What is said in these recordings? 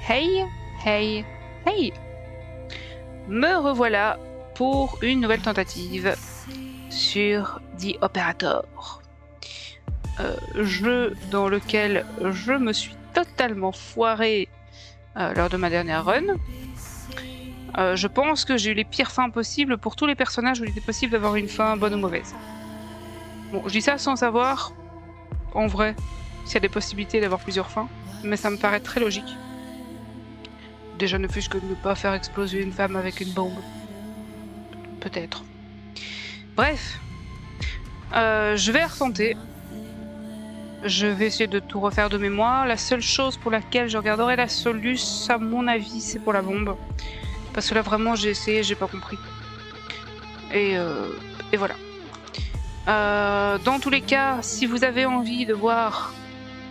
Hey, hey, hey! Me revoilà pour une nouvelle tentative sur The Operator. Jeu dans lequel je me suis totalement foiré lors de ma dernière run. Je pense que j'ai eu les pires fins possibles pour tous les personnages où il était possible d'avoir une fin bonne ou mauvaise. Bon, je dis ça sans savoir, en vrai, s'il y a des possibilités d'avoir plusieurs fins, mais ça me paraît très logique. Déjà ne fût-ce que de ne pas faire exploser une femme avec une bombe. Peut-être. Bref. Je vais retenter. Je vais essayer de tout refaire de mémoire. La seule chose pour laquelle je regarderai la soluce, à mon avis, c'est pour la bombe. Parce que là, vraiment, j'ai essayé, j'ai pas compris. Et voilà. Dans tous les cas, si vous avez envie de voir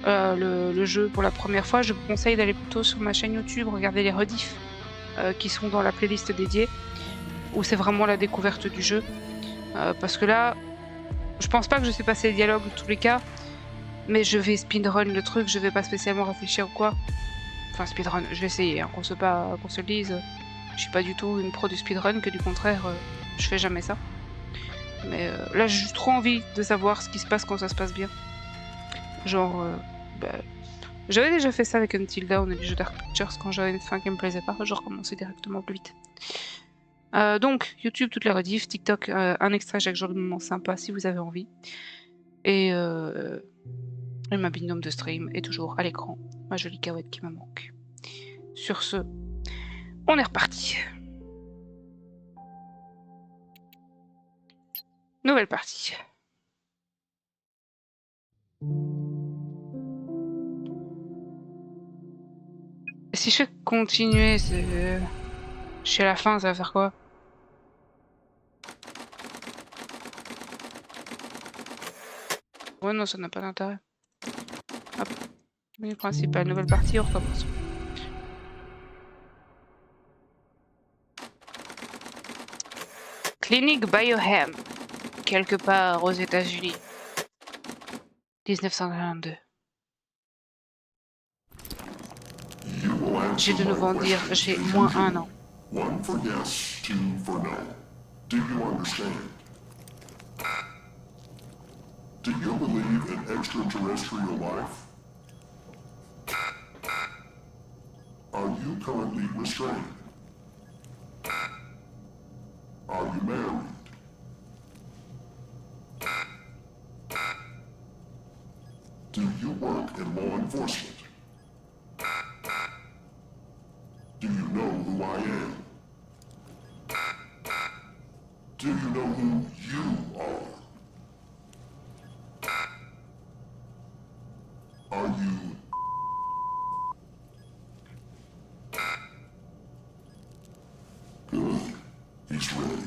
le jeu pour la première fois, je vous conseille d'aller plutôt sur ma chaîne YouTube, regarder les rediffs qui sont dans la playlist dédiée, où c'est vraiment la découverte du jeu. Parce que là, je pense pas que je sais passer les dialogues dans tous les cas, mais je vais speedrun le truc, je vais pas spécialement réfléchir ou quoi. Enfin, speedrun, je vais essayer, hein, qu'on se le dise. Je suis pas du tout une pro du speedrun, que du contraire, je fais jamais ça. Mais là, j'ai juste trop envie de savoir ce qui se passe quand ça se passe bien. Genre, j'avais déjà fait ça avec Until Dawn et les jeux Dark Pictures quand j'avais une fin qui me plaisait pas, je recommençais directement plus vite. Donc, YouTube, toutes les rediffs, TikTok, un extrait chaque jour de moments sympas si vous avez envie. Et ma binôme de stream est toujours à l'écran, ma jolie cahouette qui me manque. Sur ce, on est reparti. Nouvelle partie. Si je fais continuer, je suis à la fin, ça va faire quoi? Ouais, non, ça n'a pas d'intérêt. Hop, menu principal, nouvelle partie, on recommence. Clinique Biohem, quelque part aux États-Unis. 1942. J'ai de nouveau en dire, j'ai moins 1 an. One for yes, two for no. Do you understand? Do you believe in extraterrestrial life? Are you currently restrained? Are you married? Do you work in law enforcement? Do you know who I am? Do you know who you are? Are you... Good. He's ready.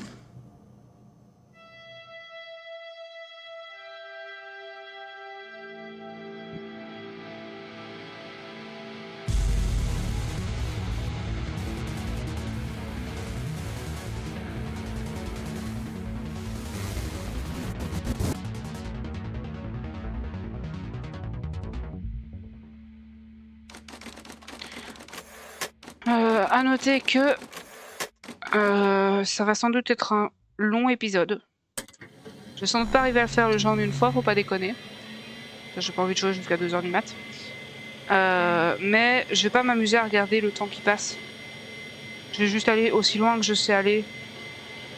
À noter que ça va sans doute être un long épisode. Je vais sans doute pas arriver à le faire le genre d'une fois, faut pas déconner. J'ai pas envie de jouer jusqu'à 2h du mat. Mais je vais pas m'amuser à regarder le temps qui passe. Je vais juste aller aussi loin que je sais aller,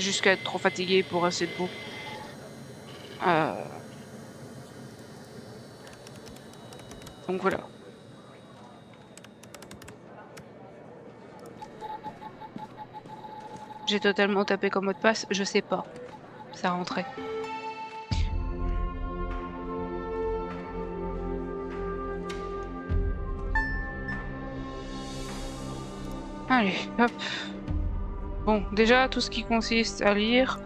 jusqu'à être trop fatigué pour rester debout. Donc voilà. J'ai totalement tapé comme mot de passe, je sais pas. Ça rentrait. Allez, hop. Bon, déjà, tout ce qui consiste à lire...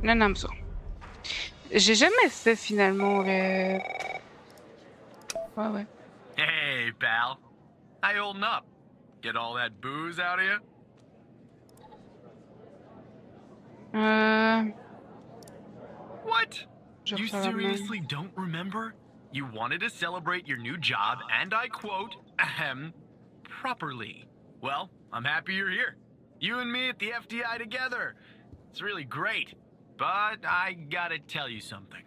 Nanamso. J'ai jamais fait finalement les... Ouais. Hey, pal. How you holding up? Get all that booze out of you? What? You seriously don't remember? You wanted to celebrate your new job, and I quote, ahem, properly. Well, I'm happy you're here. You and me at the FDI together. It's really great. But I gotta tell you something.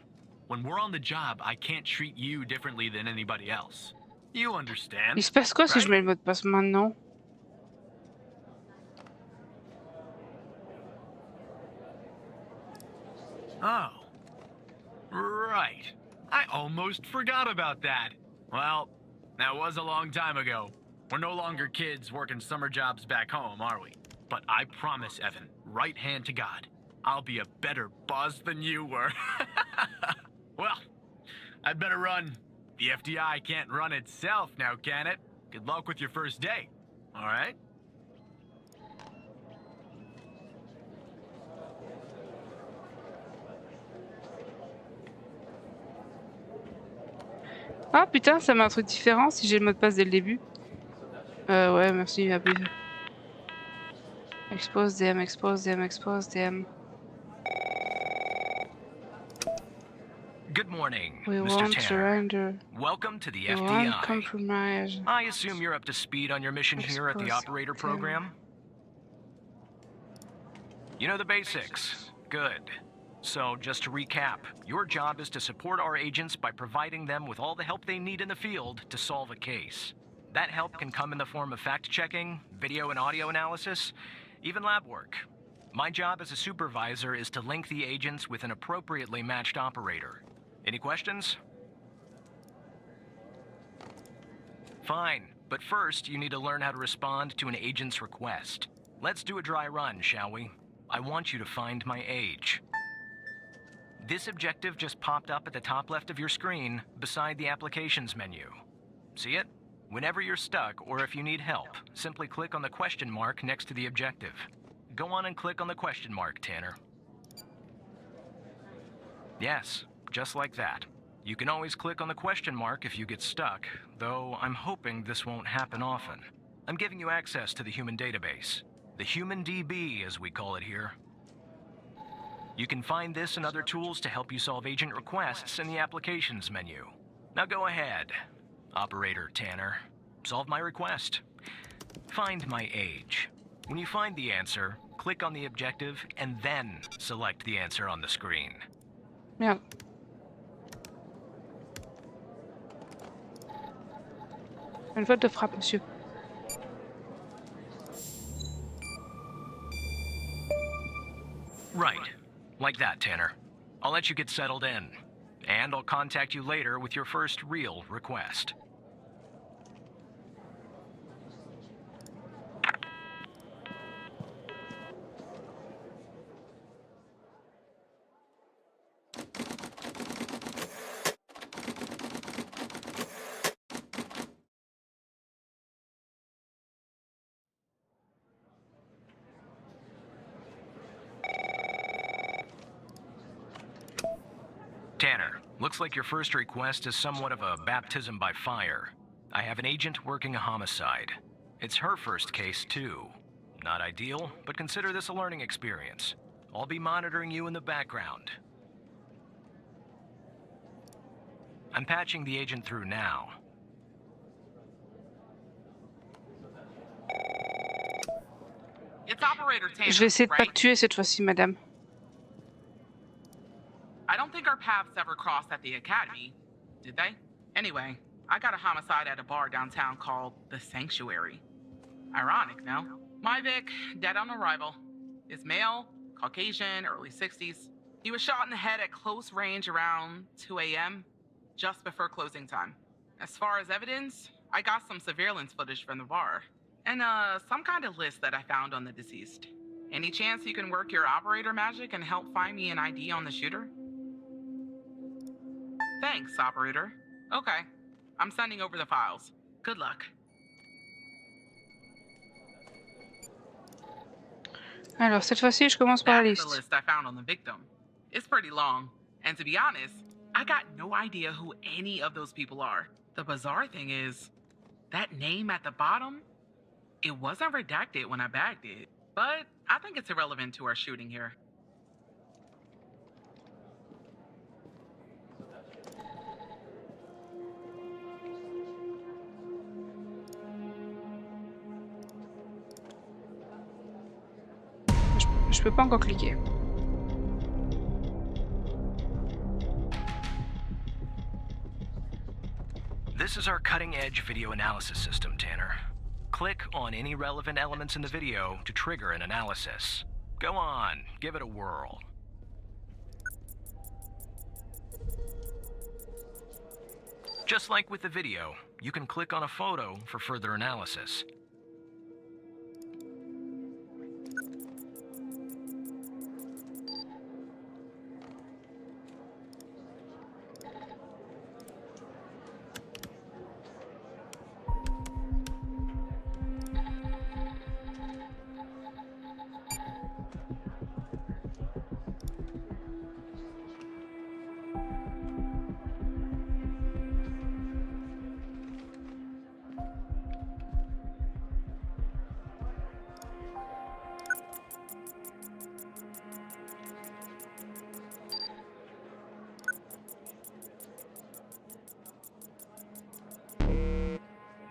When we're on the job, I can't treat you differently than anybody else. You understand, Il se passe quoi si right? je mets le mot de passe maintenant? Oh. Right. I almost forgot about that. Well, that was a long time ago. We're no longer kids working summer jobs back home, are we? But I promise, Evan, right hand to God, I'll be a better boss than you were. Well, I'd better run. The FDI can't run itself now, can it? Good luck with your first day. All right? Ah putain, ça met un truc différent si j'ai le mot de passe dès le début. Ouais, merci. Expose DM, expose DM, expose DM. Good morning, We Mr. won't Tanner. surrender. Welcome to the We won't FDI. compromise. I assume you're up to speed on your mission here at the Expose operator them. program? You know the basics. Good. So, just to recap, your job is to support our agents by providing them with all the help they need in the field to solve a case. That help can come in the form of fact-checking, video and audio analysis, even lab work. My job as a supervisor is to link the agents with an appropriately matched operator. Any questions? Fine, but first you need to learn how to respond to an agent's request. Let's do a dry run, shall we? I want you to find my age. This objective just popped up at the top left of your screen, beside the applications menu. See it? Whenever you're stuck, or if you need help, simply click on the question mark next to the objective. Go on and click on the question mark, Tanner. Yes, just like that. You can always click on the question mark if you get stuck, though I'm hoping this won't happen often. I'm giving you access to the human database. The Human DB, as we call it here. You can find this and other tools to help you solve agent requests in the applications menu. Now go ahead, Operator Tanner. Solve my request. Find my age. When you find the answer, click on the objective and then select the answer on the screen. Merde. Une faute de frappe, monsieur. Right. Like that, Tanner. I'll let you get settled in. And I'll contact you later with your first real request. Tanner, looks like your first request is somewhat of a baptism by fire. I have an agent working a homicide. It's her first case, too. Not ideal, but consider this a learning experience. I'll be monitoring you in the background. I'm patching the agent through now. It's Operator Tanner, Je vais essayer de pas right? te tuer cette fois-ci, madame. I don't think our paths ever crossed at the academy, did they? Anyway, I got a homicide at a bar downtown called The Sanctuary. Ironic, no? My Vic, dead on arrival. Is male, Caucasian, early 60s. He was shot in the head at close range around 2 a.m., just before closing time. As far as evidence, I got some surveillance footage from the bar. And some kind of list that I found on the deceased. Any chance you can work your operator magic and help find me an ID on the shooter? Thanks, operator. Okay. I'm sending over the files. Good luck. Alors, cette fois-ci, je commence par la That's the liste. list I found on the victim. It's pretty long. And to be honest, I got no idea who any of those people are. The bizarre thing is, that name at the bottom, it wasn't redacted when I bagged it. But I think it's irrelevant to our shooting here. Je peux pas encore cliquer. This is our cutting-edge video analysis system, Tanner. Click on any relevant elements in the video to trigger an analysis. Go on, give it a whirl. Just like with the video, you can click on a photo for further analysis.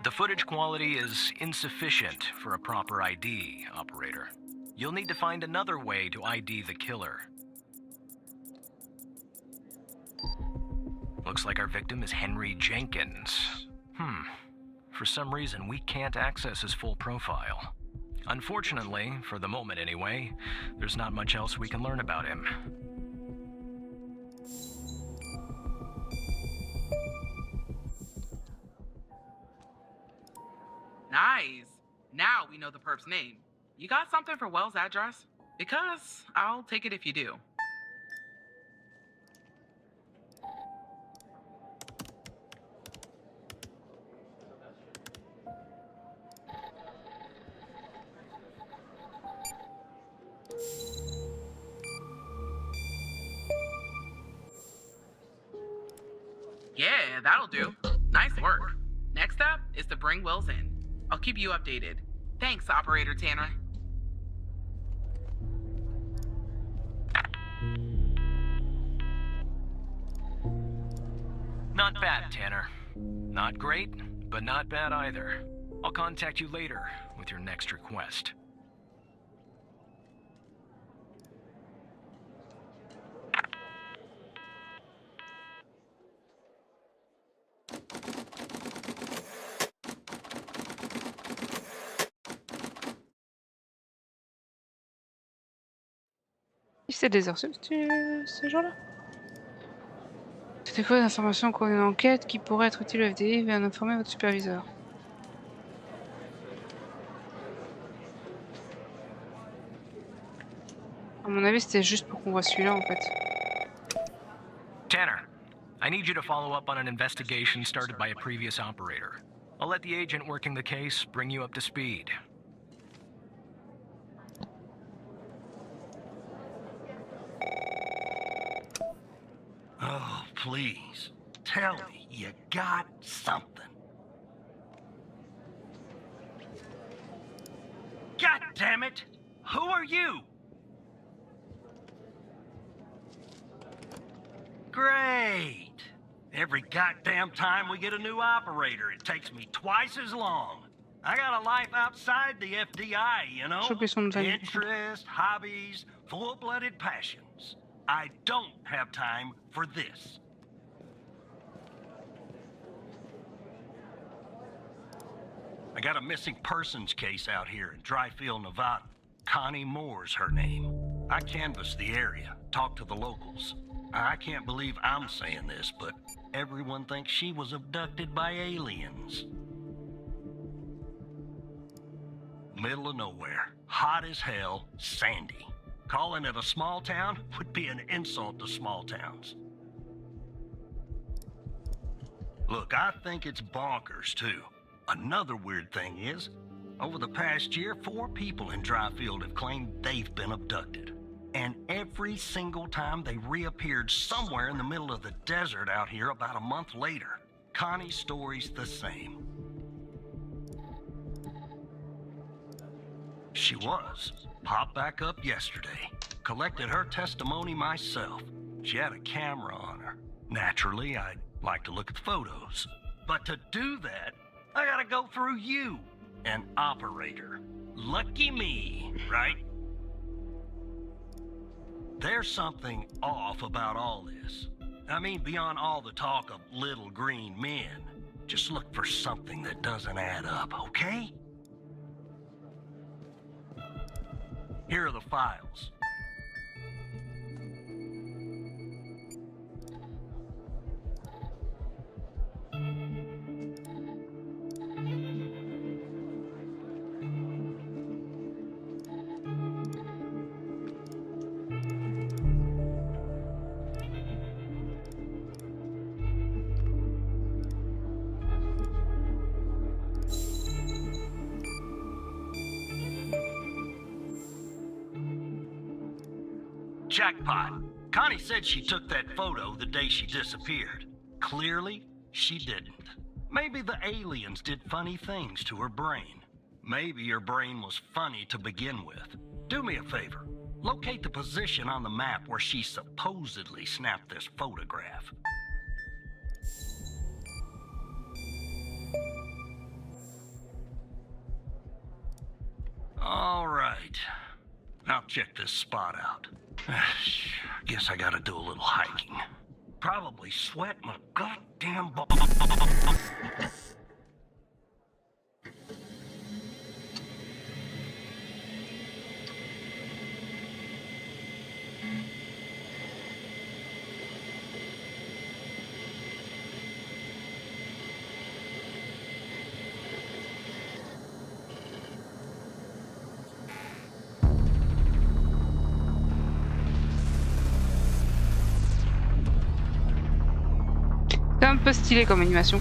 The footage quality is insufficient for a proper ID, operator. You'll need to find another way to ID the killer. Looks like our victim is Henry Jenkins. For some reason, we can't access his full profile. Unfortunately, for the moment anyway, there's not much else we can learn about him. Nice. Now we know the perp's name. You got something for Wells' address? Because I'll take it if you do. Yeah, that'll do. Nice work. Next step is to bring Wells in. I'll keep you updated. Thanks, Operator Tanner. Not bad, Tanner. Not great, but not bad either. I'll contact you later with your next request. C'est des heures ce genre-là. C'était quoi l'information qu'on a une enquête qui pourrait être utile au FDI? Veuillez en informer votre superviseur. À mon avis, c'était juste pour qu'on voit celui-là en fait. Tanner, I need you to follow up on an investigation started by a previous operator. I'll let the agent working the case bring you up to speed. Oh, please. Tell me you got something. God damn it! Who are you? Great. Every goddamn time we get a new operator, it takes me twice as long. I got a life outside the FDI, you know? Interests, hobbies, full-blooded passions. I don't have time for this. I got a missing persons case out here in Dryfield, Nevada. Connie Moore's her name. I canvassed the area, talked to the locals. I can't believe I'm saying this, but everyone thinks she was abducted by aliens. Middle of nowhere, hot as hell, sandy. Calling it a small town would be an insult to small towns. Look, I think it's bonkers, too. Another weird thing is, over the past year, 4 people in Dryfield have claimed they've been abducted. And every single time they reappeared somewhere in the middle of the desert out here about a month later. Connie's story's the same. She was. Popped back up yesterday. Collected her testimony myself. She had a camera on her. Naturally, I'd like to look at the photos. But to do that, I gotta go through you, an operator. Lucky me, right? There's something off about all this. I mean, beyond all the talk of little green men. Just look for something that doesn't add up, okay? Here are the files. Jackpot. Connie said she took that photo the day she disappeared. Clearly, she didn't. Maybe the aliens did funny things to her brain. Maybe her brain was funny to begin with. Do me a favor. Locate the position on the map where she supposedly snapped this photograph. All right. Now check this spot out. Guess I gotta do a little hiking. Probably sweat my goddamn C'est un peu stylé comme animation.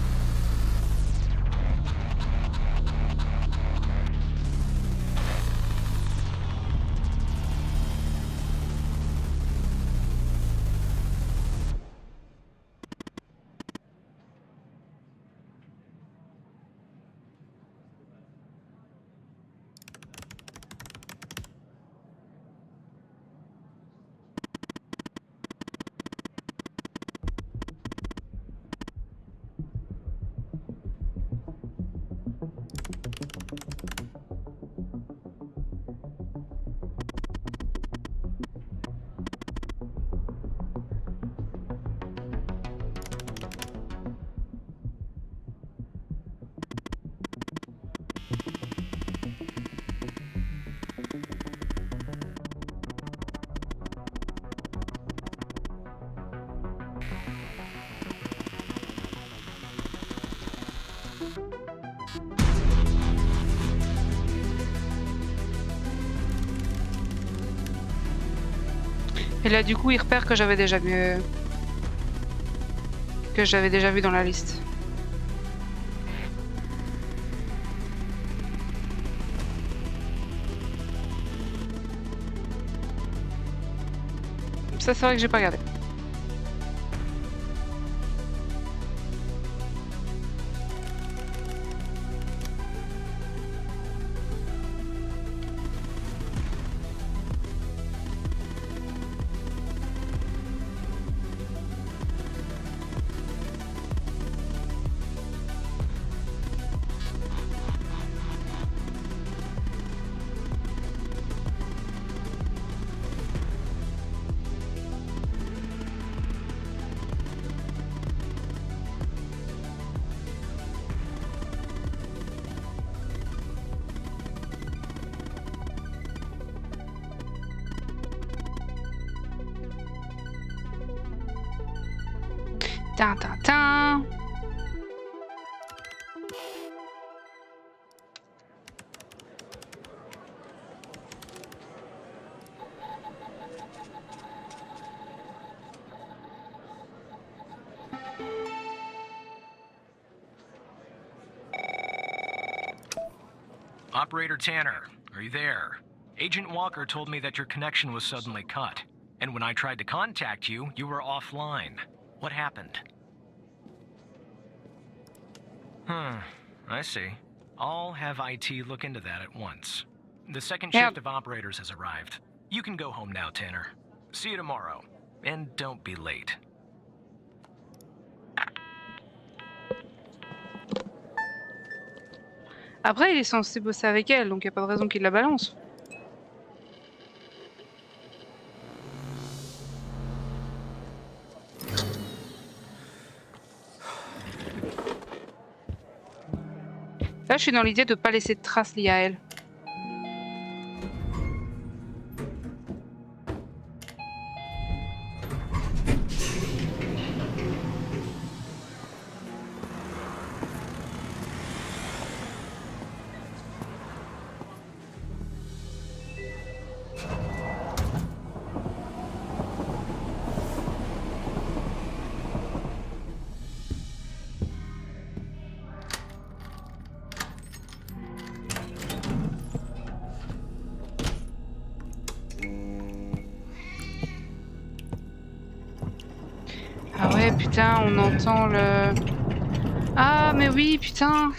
Et là du coup il repère que j'avais déjà vu dans la liste. Ça c'est vrai que j'ai pas regardé. Tin. Operator Tanner, are you there? Agent Walker told me that your connection was suddenly cut. And when I tried to contact you, you were offline. What happened? I see. I'll have IT look into that at once. The second shift of operators has arrived. You can go home now, Tanner. See you tomorrow. And don't be late. Après il est censé bosser avec elle, donc il n'y a pas de raison qu'il la balance. Là, je suis dans l'idée de pas laisser de traces liées à elle. Ah ouais, putain, on entend le... Ah, mais oui, putain.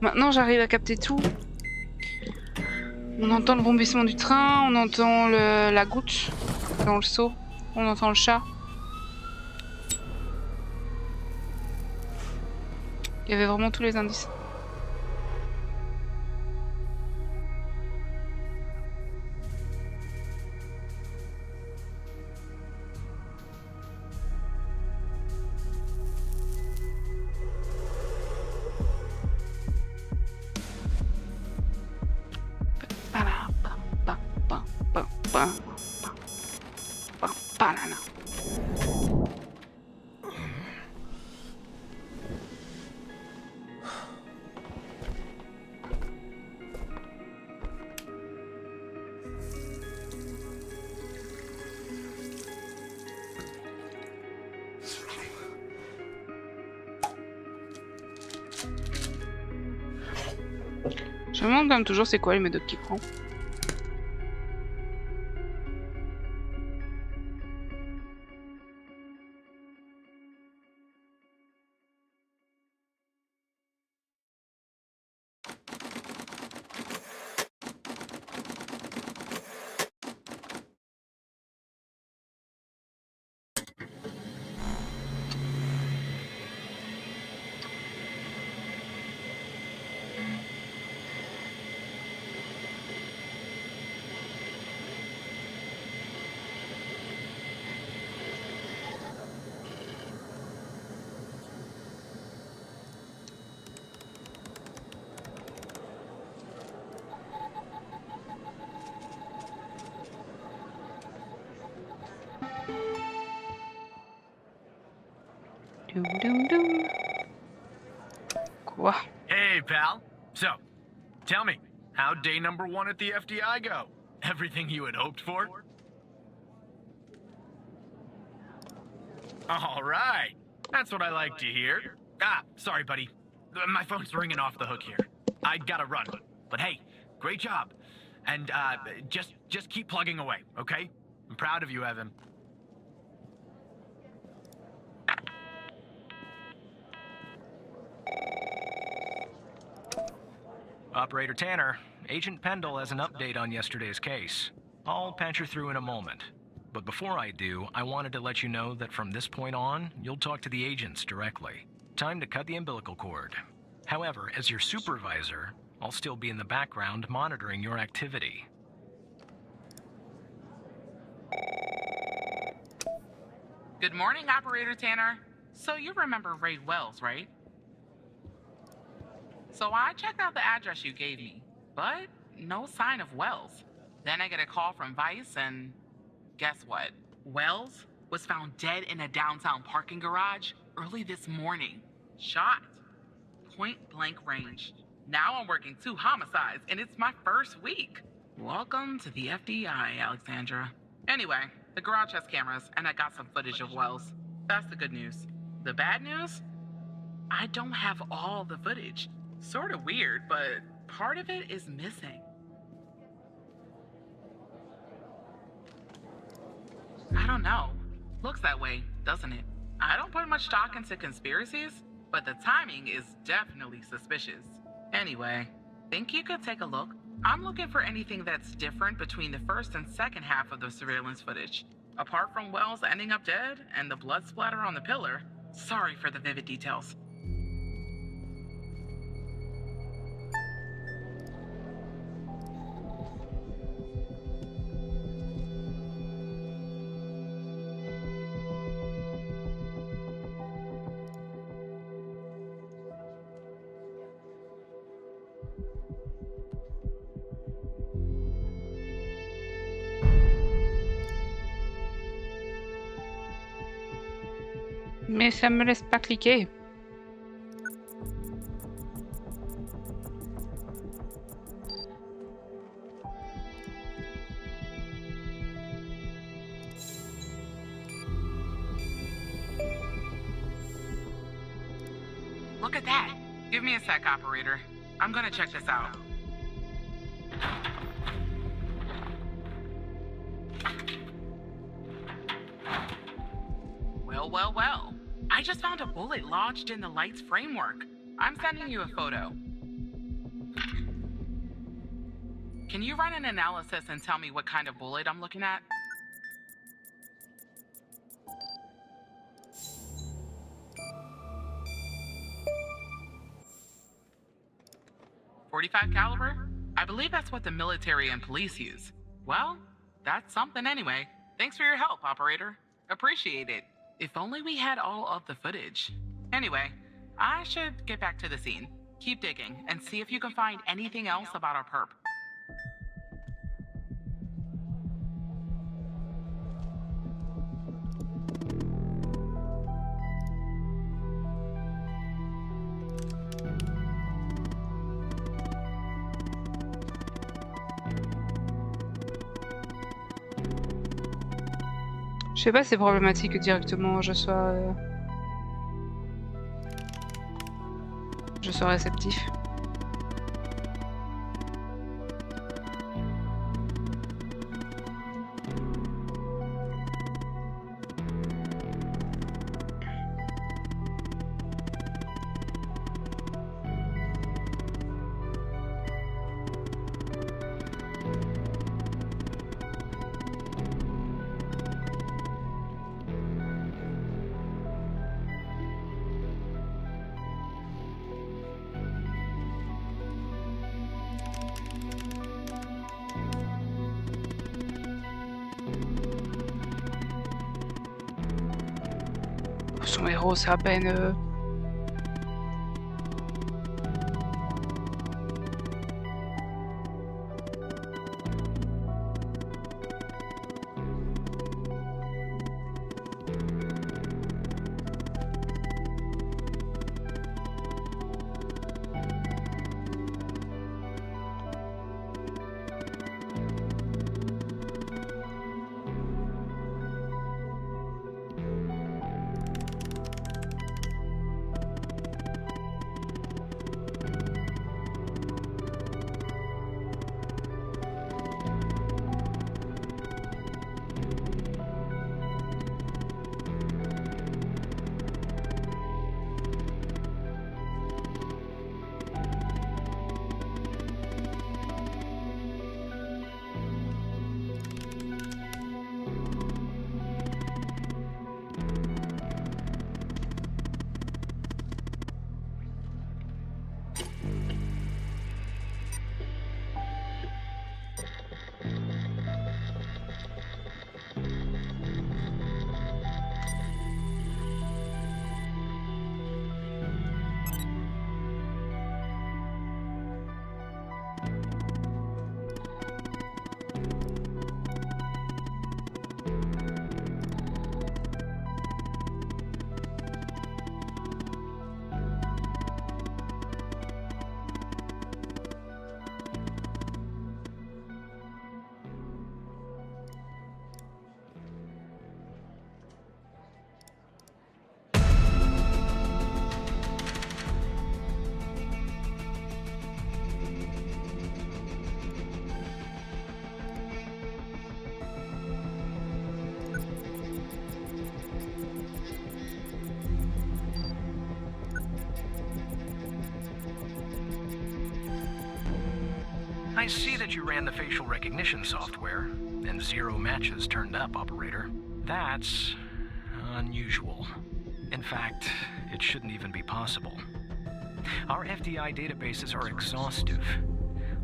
Maintenant, j'arrive à capter tout. On entend le bombissement du train, on entend la goutte dans le seau, on entend le chat. Il y avait vraiment tous les indices. Je me demande quand même toujours c'est quoi les médocs qu'il prend. Doom, doom, doom. Quoi? Hey, pal. So, tell me, how'd day number 1 at the FDI go? Everything you had hoped for? All right. That's what I like to hear. Ah, sorry, buddy. My phone's ringing off the hook here. I gotta run. But hey, great job. And just keep plugging away, okay? I'm proud of you, Evan. Operator Tanner, Agent Pendle has an update on yesterday's case. I'll patch her through in a moment. But before I do, I wanted to let you know that from this point on, you'll talk to the agents directly. Time to cut the umbilical cord. However, as your supervisor, I'll still be in the background monitoring your activity. Good morning, Operator Tanner. So you remember Ray Wells, right? So I checked out the address you gave me, but no sign of Wells. Then I get a call from Vice, and guess what? Wells was found dead in a downtown parking garage early this morning. Shot. Point blank range. Now I'm working 2 homicides, and it's my first week. Welcome to the FDI, Alexandra. Anyway, the garage has cameras, and I got some footage of Wells. That's the good news. The bad news? I don't have all the footage. Sort of weird, but part of it is missing. I don't know. Looks that way, doesn't it? I don't put much stock into conspiracies, but the timing is definitely suspicious. Anyway, think you could take a look? I'm looking for anything that's different between the first and second half of the surveillance footage. Apart from Wells ending up dead and the blood splatter on the pillar, sorry for the vivid details. Mais ça me laisse pas cliquer. Look at that. Give me a sec, operator. I'm gonna check this out. Well. I just found a bullet lodged in the light's framework. I'm sending you a photo. Can you run an analysis and tell me what kind of bullet I'm looking at? .45 caliber? I believe that's what the military and police use. Well, that's something anyway. Thanks for your help, operator. Appreciate it. If only we had all of the footage. Anyway, I should get back to the scene. Keep digging and see if you can find anything else about our perp. Je sais pas si c'est problématique que directement je sois réceptif. Son héros, c'est à peine... I see that you ran the facial recognition software, and 0 matches turned up, operator. That's unusual. In fact, it shouldn't even be possible. Our FDI databases are exhaustive.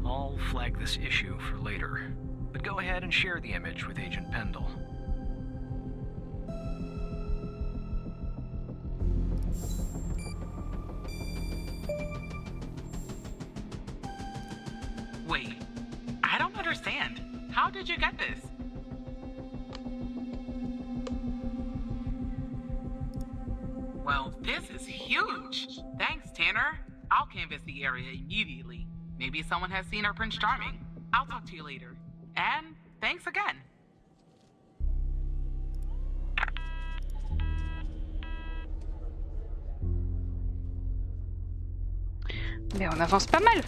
I'll flag this issue for later. But go ahead and share the image with Agent Pendle. Wait, I don't understand. How did you get this? Well, this is huge. Thanks, Tanner. I'll canvass the area immediately. Maybe someone has seen our Prince Charming. I'll talk to you later. And thanks again. Mais on avance pas mal.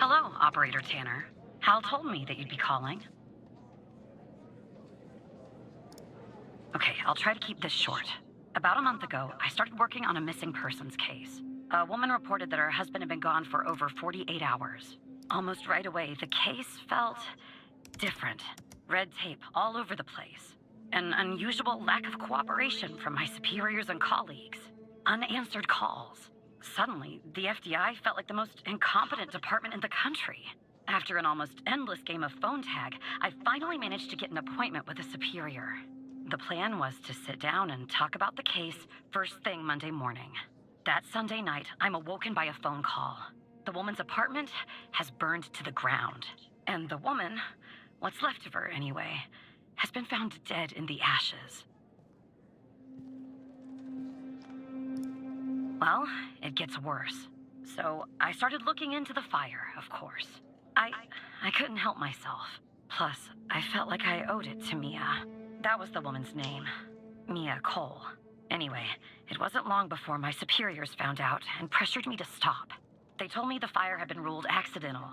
Hello, Operator Tanner. Hal told me that you'd be calling. Okay, I'll try to keep this short. About a month ago, I started working on a missing persons case. A woman reported that her husband had been gone for over 48 hours. Almost right away, the case felt different. Red tape all over the place. An unusual lack of cooperation from my superiors and colleagues. Unanswered calls. Suddenly, the FBI felt like the most incompetent department in the country. After an almost endless game of phone tag, I finally managed to get an appointment with a superior. The plan was to sit down and talk about the case first thing Monday morning. That Sunday night, I'm awoken by a phone call. The woman's apartment has burned to the ground. And the woman, what's left of her anyway, has been found dead in the ashes. Well, it gets worse. So I started looking into the fire, of course. I couldn't help myself. Plus, I felt like I owed it to Mia. That was the woman's name. Mia Cole. Anyway, it wasn't long before my superiors found out and pressured me to stop. They told me the fire had been ruled accidental,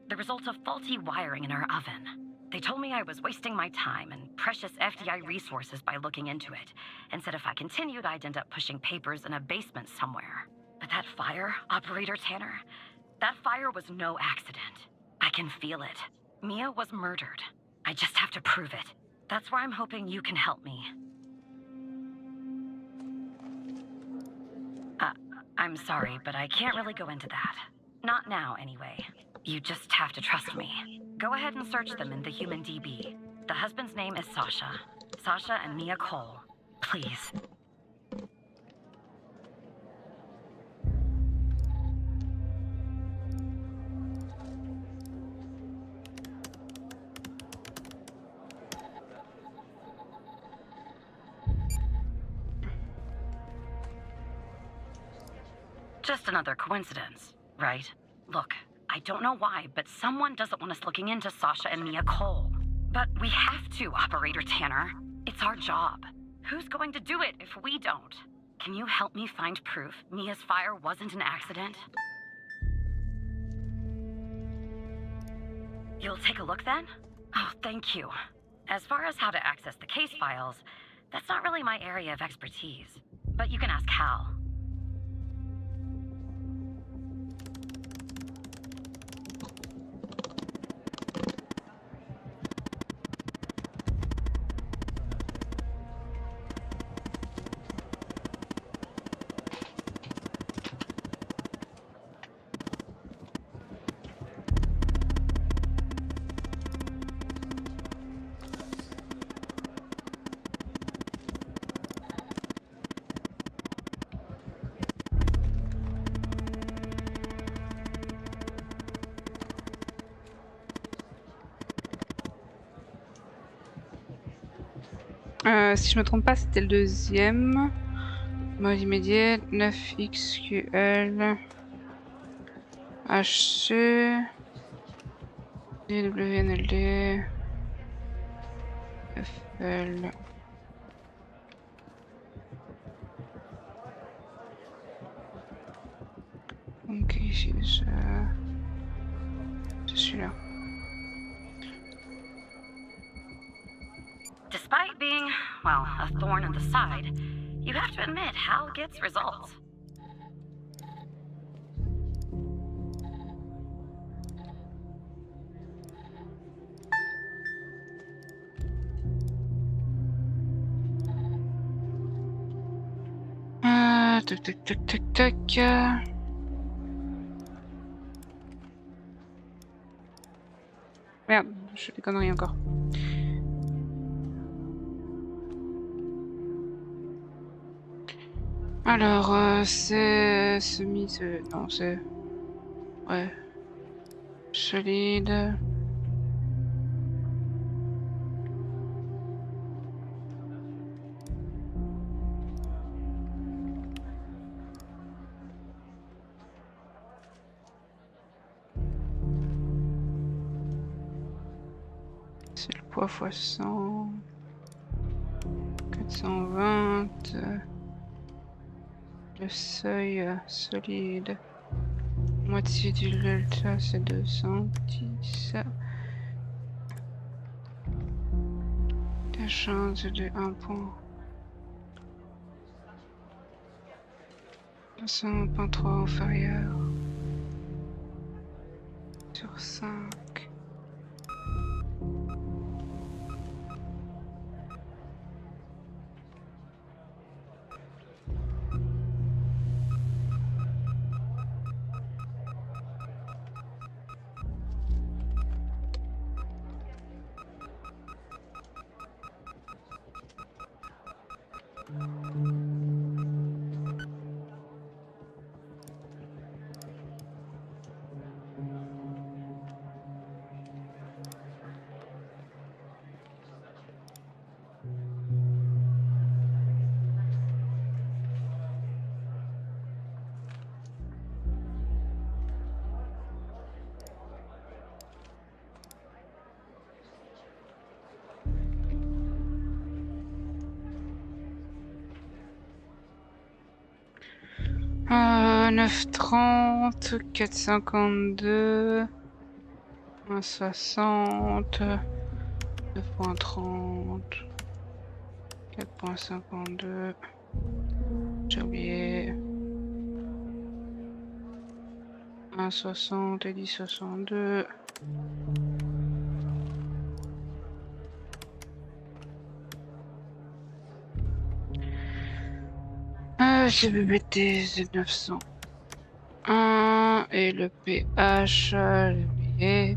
the result of faulty wiring in our oven. They told me I was wasting my time and precious FDI resources by looking into it, and said if I continued, I'd end up pushing papers in a basement somewhere. But that fire, Operator Tanner, that fire was no accident. I can feel it. Mia was murdered. I just have to prove it. That's where I'm hoping you can help me. I'm sorry, but I can't really go into that. Not now, anyway. You just have to trust me. Go ahead and search them in the human DB. The husband's name is Sasha. Sasha and Mia Cole. Please. Just another coincidence, right? Look, I don't know why, but someone doesn't want us looking into Sasha and Mia Cole. But we have to, Operator Tanner. It's our job. Who's going to do it if we don't? Can you help me find proof Mia's fire wasn't an accident? You'll take a look then? Oh, thank you. As far as how to access the case files, that's not really my area of expertise. But you can ask Hal. Si je me trompe pas, c'était le deuxième. Mode immédiat, 9XQL, HC, DWNLD, FL. Donc ici, c'est celui-là. Despite being, well, a thorn in the side, you have to admit Hal gets results. Tac, tac, tac, tac, tac. Merde, je fais des conneries encore. Alors, c'est non, c'est... Ouais. Solide. C'est le poids x 100. 420. Le seuil solide. Moitié du delta, c'est 210. La chance de 1 point. 100.3 inférieur. Sur 5. Euh, 9,30, 4,52, 1,60, 2,30, 4,52, j'ai oublié, 1,60 et 10,62. GBBT, c'est 901 et le pH, j'ai oublié.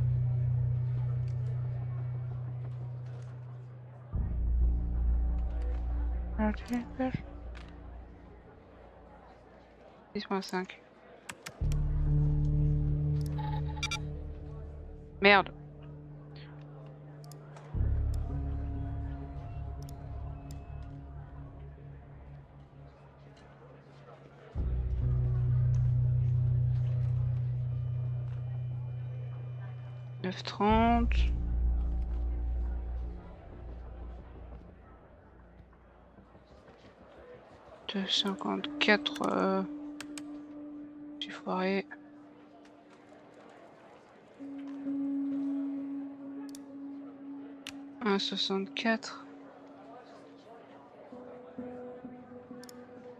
Ok, pH. 10,5. Merde. « 9,30. « 2,54 j'ai foiré. 1,64.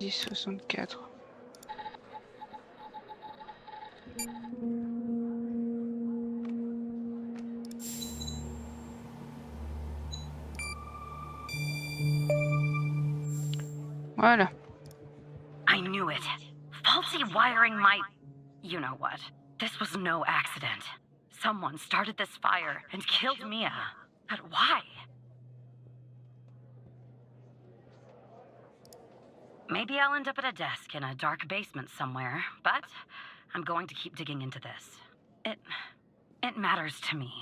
10,64. Voilà. I knew it. Faulty wiring might... You know what. This was no accident. Someone started this fire and killed Mia. But why? Maybe I'll end up at a desk in a dark basement somewhere, but I'm going to keep digging into this. It matters to me.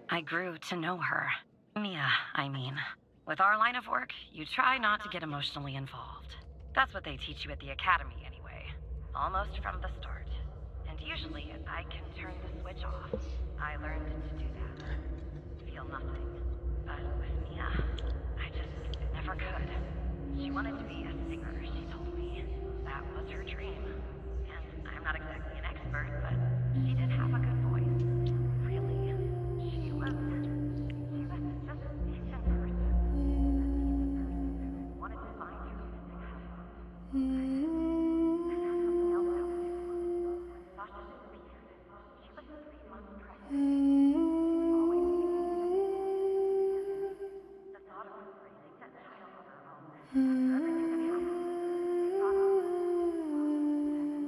I grew to know her. Mia, I mean. With our line of work, you try not to get emotionally involved. That's what they teach you at the academy anyway. Almost from the start. And usually, I can turn the switch off. I learned to do that. Feel nothing. But with Mia, I just never could. She wanted to be a singer, she told me. That was her dream. And I'm not exactly an expert, but she did have a good voice. Really. She was just a decent person. Wanted to find her missing husband. And that's something else I was doing. When Sasha disappeared, she was 3 months pregnant. The thought of her raising that child on her own, after everything that happened, brought up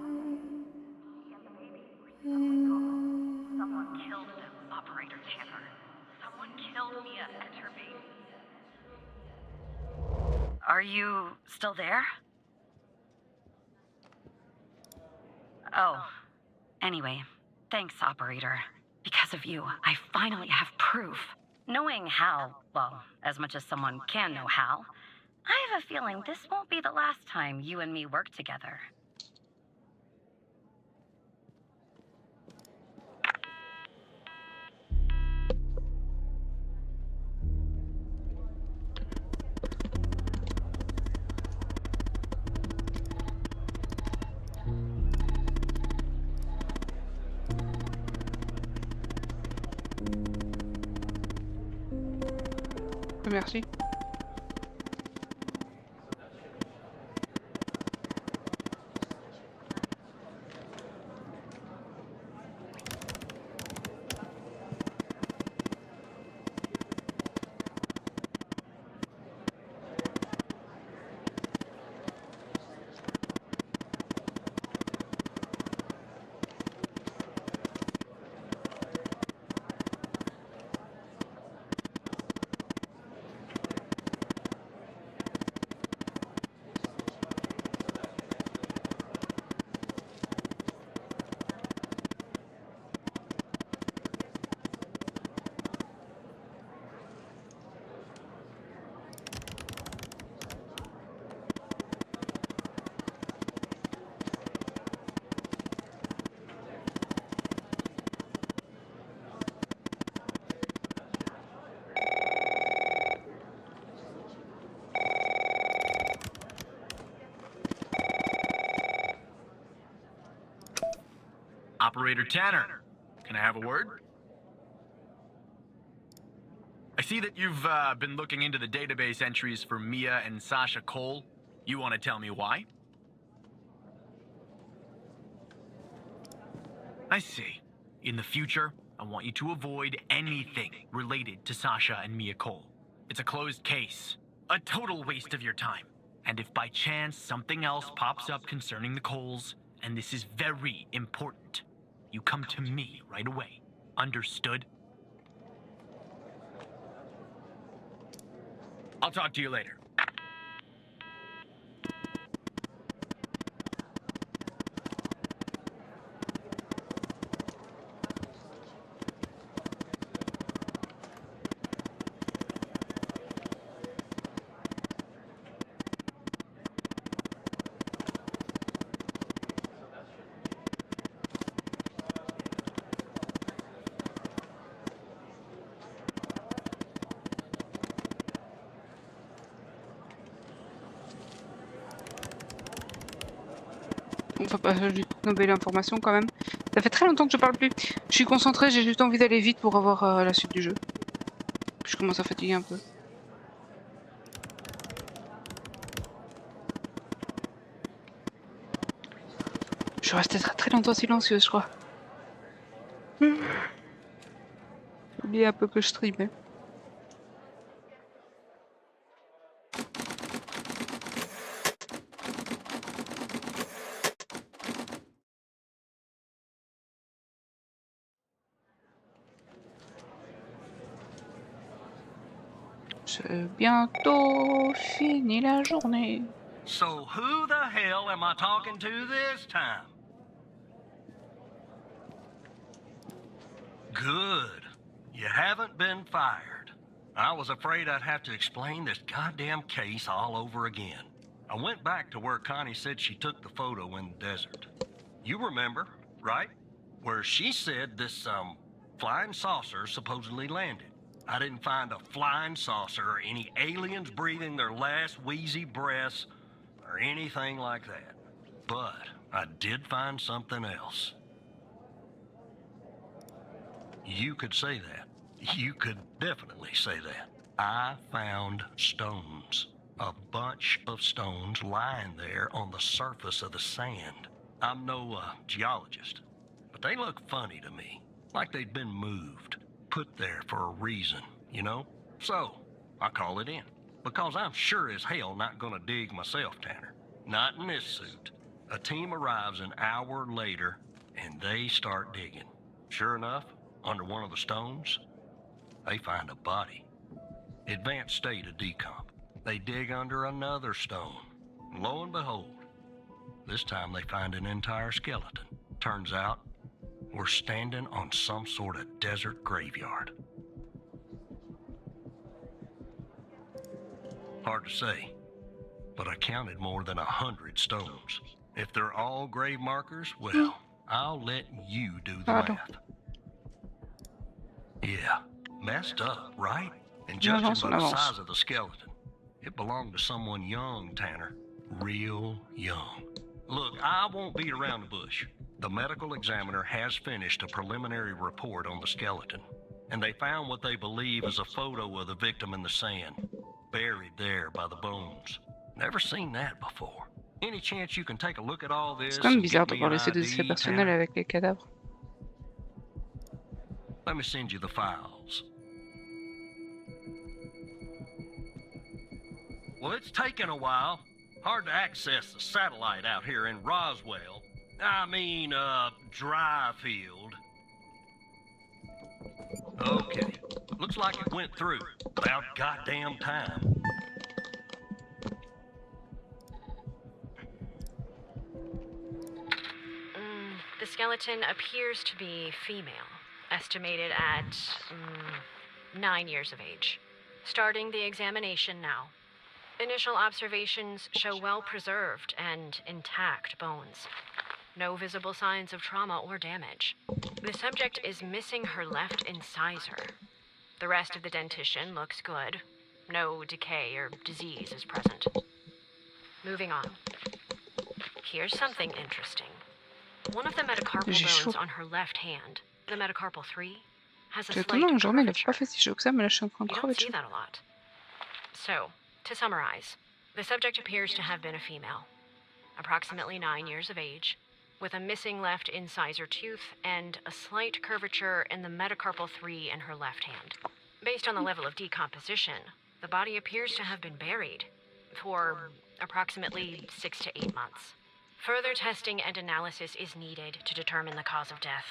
one day, she and the baby were suddenly gone. Someone killed them, Operator Tanner. Someone killed Mia and her baby. Are you still there? Oh. Anyway, thanks, Operator. Because of you, I finally have proof. Knowing Hal, well, as much as someone can know Hal, I have a feeling this won't be the last time you and me work together. Merci. Operator Tanner, can I have a word? I see that you've been looking into the database entries for Mia and Sasha Cole. You want to tell me why? I see. In the future, I want you to avoid anything related to Sasha and Mia Cole. It's a closed case. A total waste of your time. And if by chance something else pops up concerning the Coles, and this is very important, you come to me right away. Understood? I'll talk to you later. Enfin, pas lui nommer l'information quand même. Ça fait très longtemps que je parle plus. Je suis concentrée, j'ai juste envie d'aller vite pour avoir la suite du jeu. Je commence à fatiguer un peu. Je suis restée très très longtemps silencieuse, je crois. J'ai oublié un peu que je streamais. C'est bientôt fini la journée. So who the hell am I talking to this time? Good. You haven't been fired. I was afraid I'd have to explain this goddamn case all over again. I went back to where Connie said she took the photo in the desert. You remember, right? Where she said this, flying saucer supposedly landed. I didn't find a flying saucer or any aliens breathing their last wheezy breaths or anything like that. But I did find something else. You could say that. You could definitely say that. I found stones. A bunch of stones lying there on the surface of the sand. I'm no geologist, but they look funny to me. Like they'd been moved. Put there for a reason, you know? So, I call it in. Because I'm sure as hell not gonna dig myself, Tanner. Not in this suit. A team arrives an hour later, and they start digging. Sure enough, under one of the stones, they find a body. Advanced state of decomp. They dig under another stone. And lo and behold, this time they find an entire skeleton. Turns out, we're standing on some sort of desert graveyard. Hard to say, but I counted more than 100 stones. If they're all grave markers, well, I'll let you do the math. Yeah, messed up, right? And judging by the size of the skeleton, it belonged to someone young, Tanner. Real young. Look, I won't beat around the bush. The medical examiner has finished a preliminary report on the skeleton, and they found what they believe is a photo of the victim in the sand, buried there by the bones. Never seen that before. Any chance you can take a look at all this? C'est quand même bizarre de voir les dossiers personnels avec les cadavres. Let me send you the files. Well, it's taken a while. Hard to access the satellite out here in Roswell. Dryfield. Okay. Looks like it went through. About goddamn time. The skeleton appears to be female, estimated at 9 years of age. Starting the examination now. Initial observations show well-preserved and intact bones. No visible signs of trauma or damage. The subject is missing her left incisor. The rest of the dentition looks good. No decay or disease is present. Moving on. Here's something interesting. One of the metacarpal bones on her left hand, the metacarpal 3, has a slight curvature. You don't see that a lot. So, to summarize, the subject appears to have been a female, approximately 9 years of age, with a missing left incisor tooth and a slight curvature in the metacarpal 3 in her left hand. Based on the level of decomposition, the body appears to have been buried for approximately 6 to 8 months. Further testing and analysis is needed to determine the cause of death.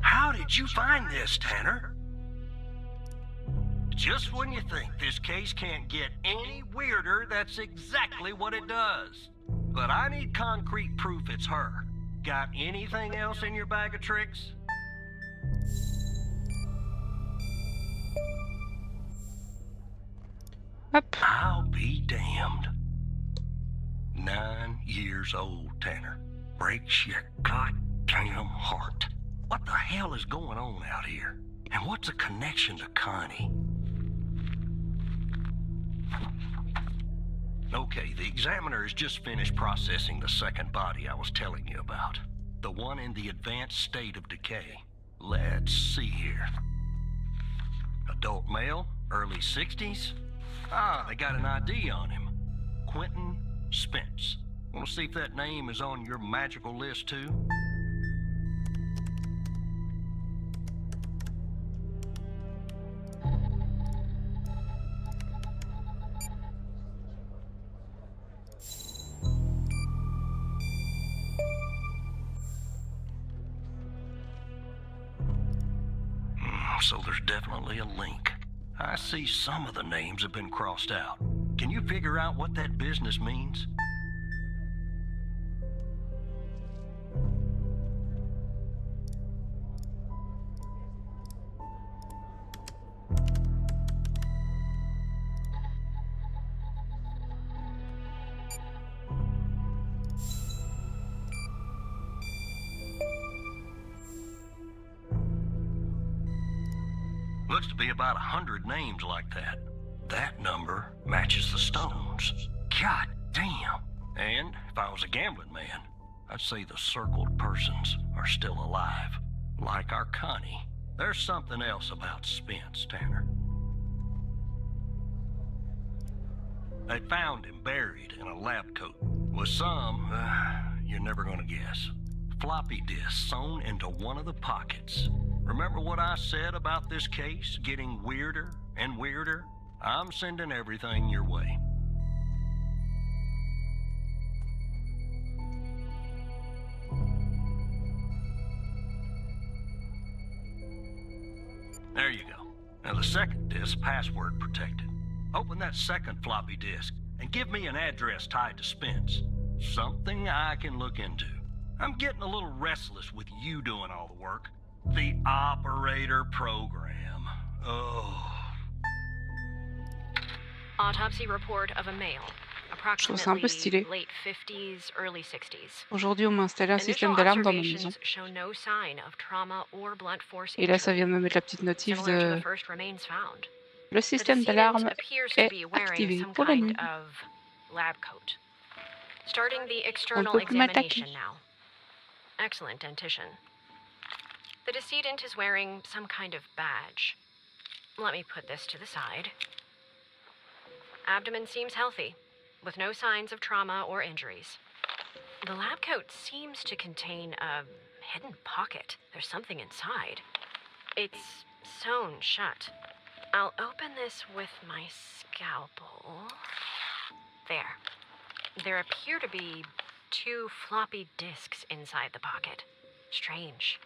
How did you find this, Tanner? Just when you think this case can't get any weirder, that's exactly what it does. But I need concrete proof it's her. Got anything else in your bag of tricks? Hop. I'll be damned. 9 years old, Tanner. Breaks your goddamn heart. What the hell is going on out here? And what's the connection to Connie? Okay, the examiner has just finished processing the second body I was telling you about. The one in the advanced state of decay. Let's see here. Adult male, early 60s. Ah, they got an ID on him. Quentin Spence. Want to see if that name is on your magical list too? So there's definitely a link. I see some of the names have been crossed out. Can you figure out what that business means? Looks to be about 100 names like that. That number matches the stones. God damn. And if I was a gambling man, I'd say the circled persons are still alive. Like our Connie. There's something else about Spence, Tanner. They found him buried in a lab coat with some, you're never gonna guess, floppy disks sewn into one of the pockets. Remember what I said about this case getting weirder and weirder? I'm sending everything your way. There you go. Now the second disk, password protected. Open that second floppy disk and give me an address tied to Spence. Something I can look into. I'm getting a little restless with you doing all the work. The operator program. Oh. Autopsy report of a male, approximately late 50s, early 60s. Aujourd'hui, on m'a installé un système d'alarme dans ma maison. Show no sign of trauma or blunt force Et là, ça vient de me mettre la petite notif similar to de... the first remains found. Le système d'alarme est activé pour la nuit. Lab coat. Starting the On ne external peut plus m'attaquer. examination now. Excellent dentition. The decedent is wearing some kind of badge. Let me put this to the side. Abdomen seems healthy, with no signs of trauma or injuries. The lab coat seems to contain a hidden pocket. There's something inside. It's sewn shut. I'll open this with my scalpel. There. There appear to be 2 floppy disks inside the pocket. Strange.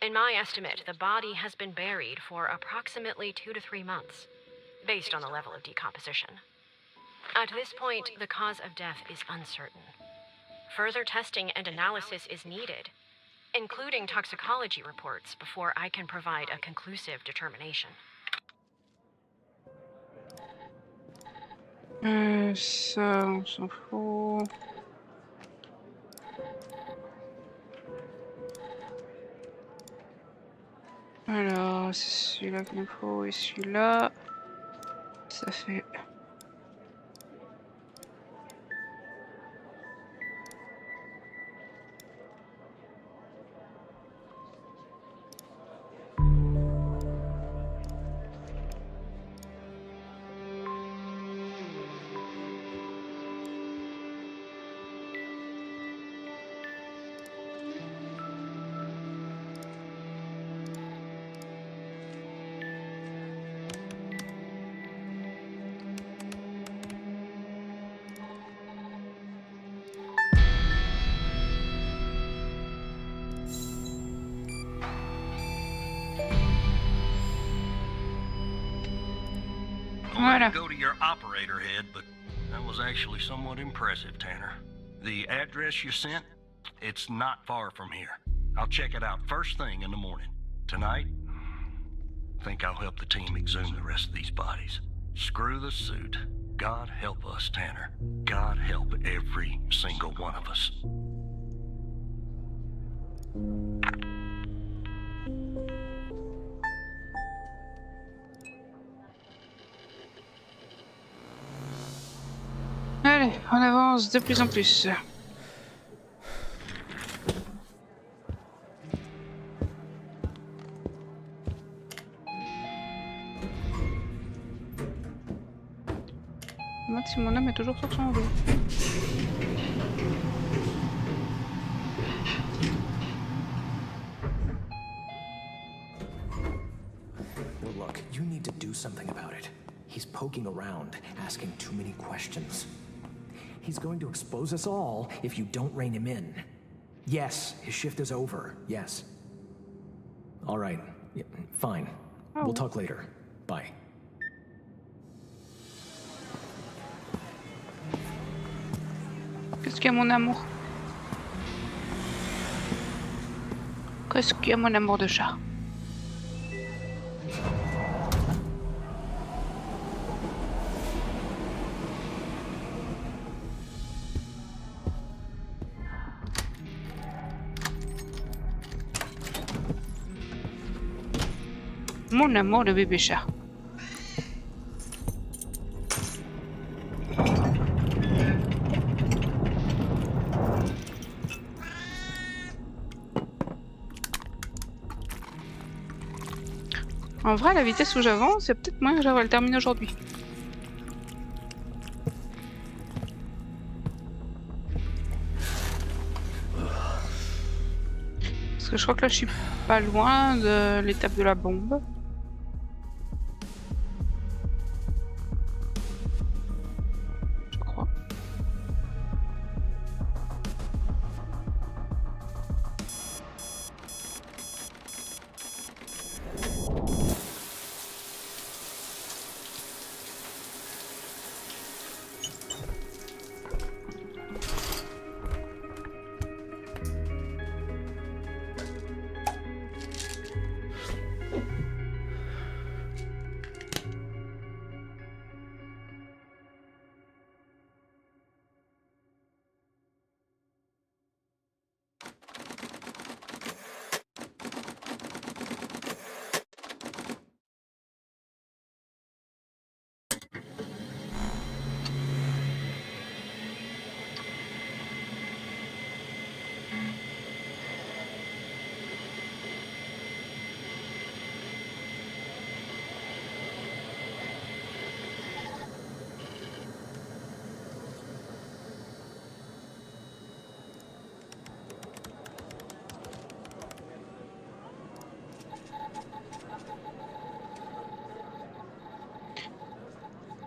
In my estimate, the body has been buried for approximately 2 to 3 months, based on the level of decomposition. At this point, the cause of death is uncertain. Further testing and analysis is needed, including toxicology reports, before I can provide a conclusive determination. Ça, on s'en fout. Alors, c'est celui-là qu'il nous faut et celui-là. Ça fait... Voilà. Go to your operator head, but that was actually somewhat impressive, Tanner. The address you sent, it's not far from here. I'll check it out first thing in the morning. Tonight, I think I'll help the team exhume the rest of these bodies. Screw the suit. God help us, Tanner. God help every single one of us. Allez, on avance de plus en plus. Je me demande si mon homme est toujours sur son dos. Well, look, you need to do something about it. He's poking around, asking too many questions. He's going to expose us all if you don't rein him in. Yes, his shift is over. Yes. All right. Yeah, fine. Oh. We'll talk later. Bye. Qu'est-ce qu'il y a, mon amour? Qu'est-ce qu'il y a, mon amour de chat? Mon amour de bébé chat. En vrai, à la vitesse où j'avance, c'est peut-être moyen que j'arrive à le terminer aujourd'hui. Parce que je crois que là, je suis pas loin de l'étape de la bombe. Je crois.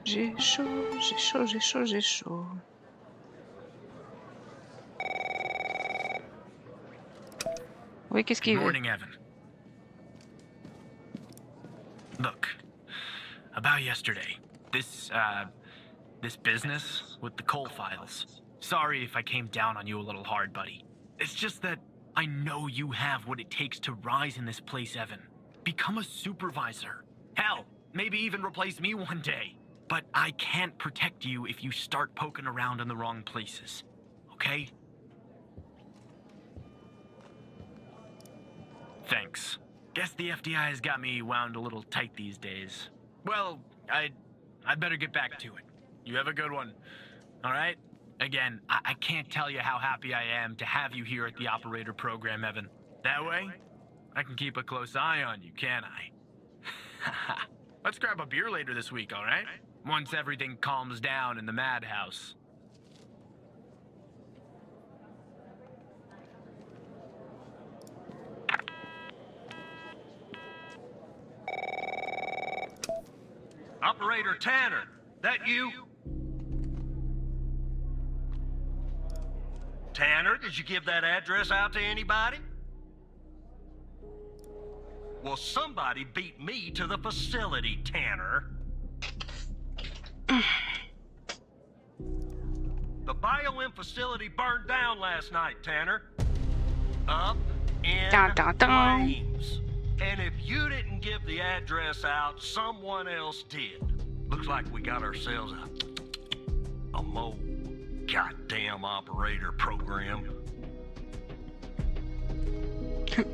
J'ai chaud, j'ai chaud, j'ai chaud, j'ai chaud. Oui, qu'est-ce qu'il Good veut? morning, Evan. Look, about yesterday, this business with the coal files. Sorry if I came down on you a little hard, buddy. It's just that I know you have what it takes to rise in this place, Evan. Become a supervisor. Hell, maybe even replace me one day. But I can't protect you if you start poking around in the wrong places. Okay? Thanks. Guess the FBI has got me wound a little tight these days. Well, I'd better get back to it. You have a good one. All right? Again, I can't tell you how happy I am to have you here at the operator program, Evan. That way, I can keep a close eye on you, can't I? Let's grab a beer later this week, all right? Once everything calms down in the madhouse. Operator Tanner, that you? Tanner, did you give that address out to anybody? Well, somebody beat me to the facility, Tanner. The BioM facility burned down last night, Tanner. Up in flames. And if you didn't give the address out, someone else did. Looks like we got ourselves a mole goddamn operator program.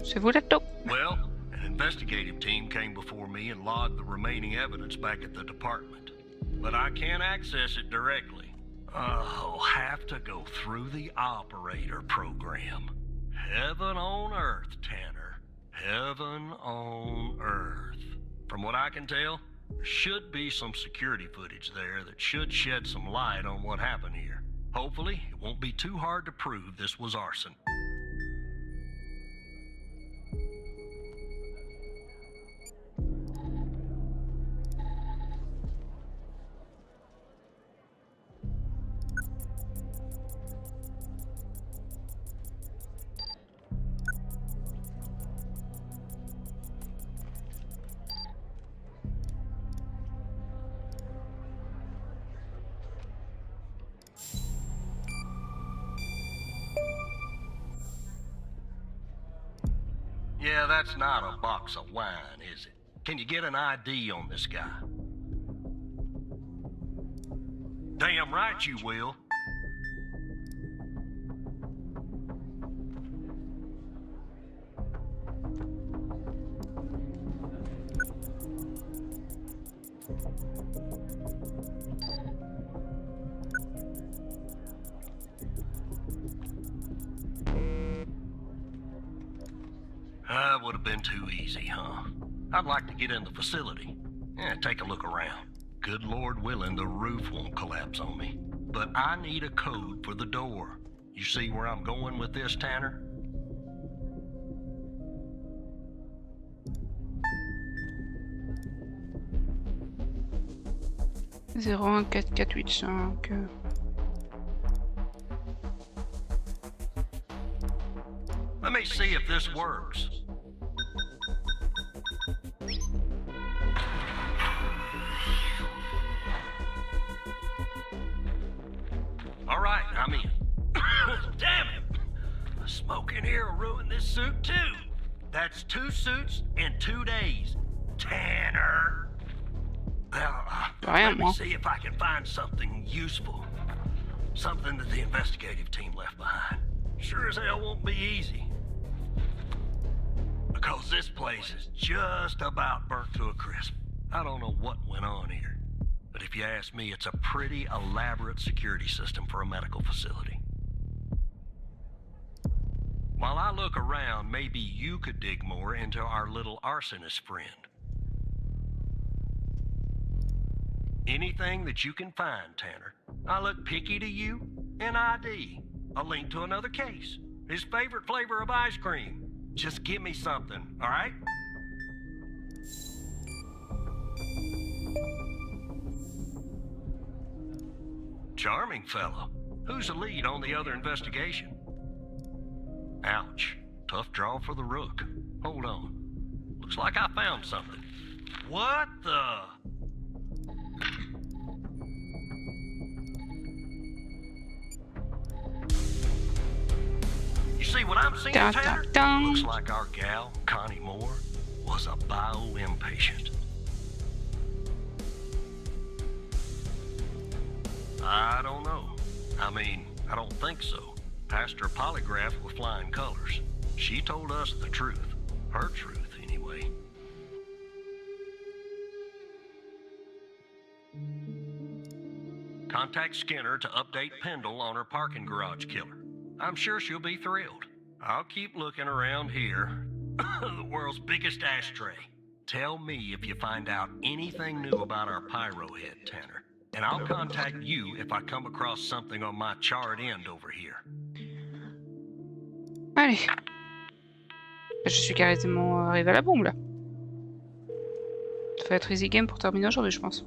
C'est vous la taupe. Well, an investigative team came before me and logged the remaining evidence back at the department. But I can't access it directly. I'll have to go through the operator program. Heaven on earth, Tanner. Heaven on earth. From what I can tell, There should be some security footage there that should shed some light on what happened here. Hopefully, it won't be too hard to prove this was arson. Yeah, that's not a box of wine, is it? Can you get an ID on this guy? Damn right you will. That would have been too easy, huh? I'd like to get in the facility. Yeah, take a look around. Good Lord willing, the roof won't collapse on me. But I need a code for the door. You see where I'm going with this, Tanner? Zéro un 4 4 8 5. Let me see if this works. All right, I'm in. Damn it! The smoke in here will ruin this suit too. That's 2 suits in 2 days. Tanner. Well, let me see if I can find something useful. Something that the investigative team left behind. Sure as hell won't be easy. Because this place is just about burnt to a crisp. I don't know what went on here. But if you ask me, it's a pretty elaborate security system for a medical facility. While I look around, maybe you could dig more into our little arsonist friend. Anything that you can find, Tanner. I look picky to you, an ID, a link to another case, his favorite flavor of ice cream. Just give me something, all right? Charming fellow. Who's the lead on the other investigation? Ouch. Tough draw for the rook. Hold on. Looks like I found something. What the? You see what I'm seeing, Tanner? Looks like our gal, Connie Moore, was a bio-impatient. I don't know. I mean, I don't think so. Passed her polygraph with flying colors. She told us the truth. Her truth, anyway. Contact Skinner to update Pendle on her parking garage killer. I'm sure she'll be thrilled. I'll keep looking around here. The world's biggest ashtray. Tell me if you find out anything new about our pyro head, Tanner. And I'll contact you if I come across something on my charred end over here. Allez. Je suis quasiment arrivé à la bombe là. Ça va être easy game pour terminer aujourd'hui, je pense.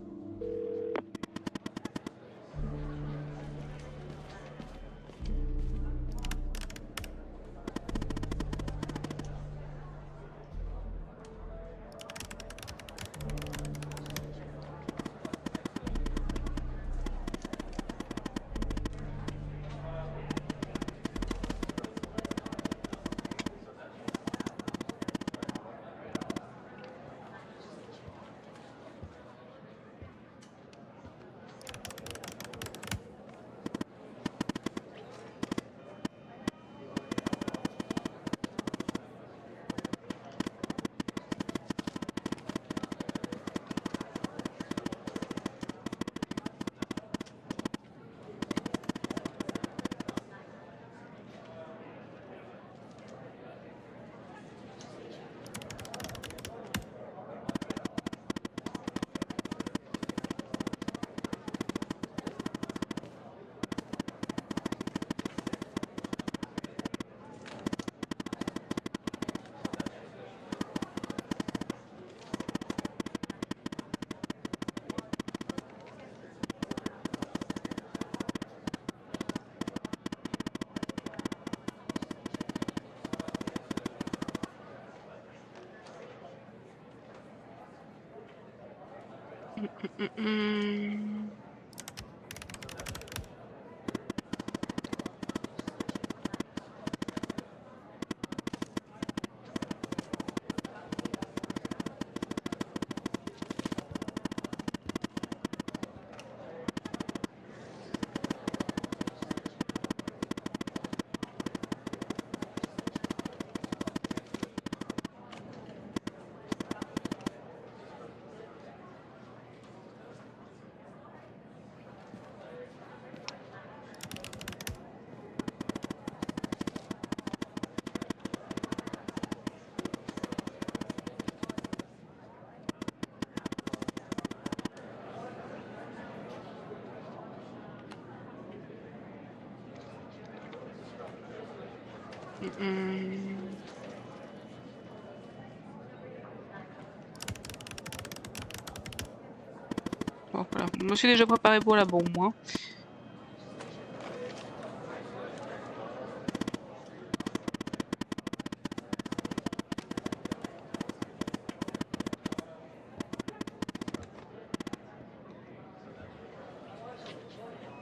Bon, voilà. Je me suis déjà préparé pour la bombe, moi.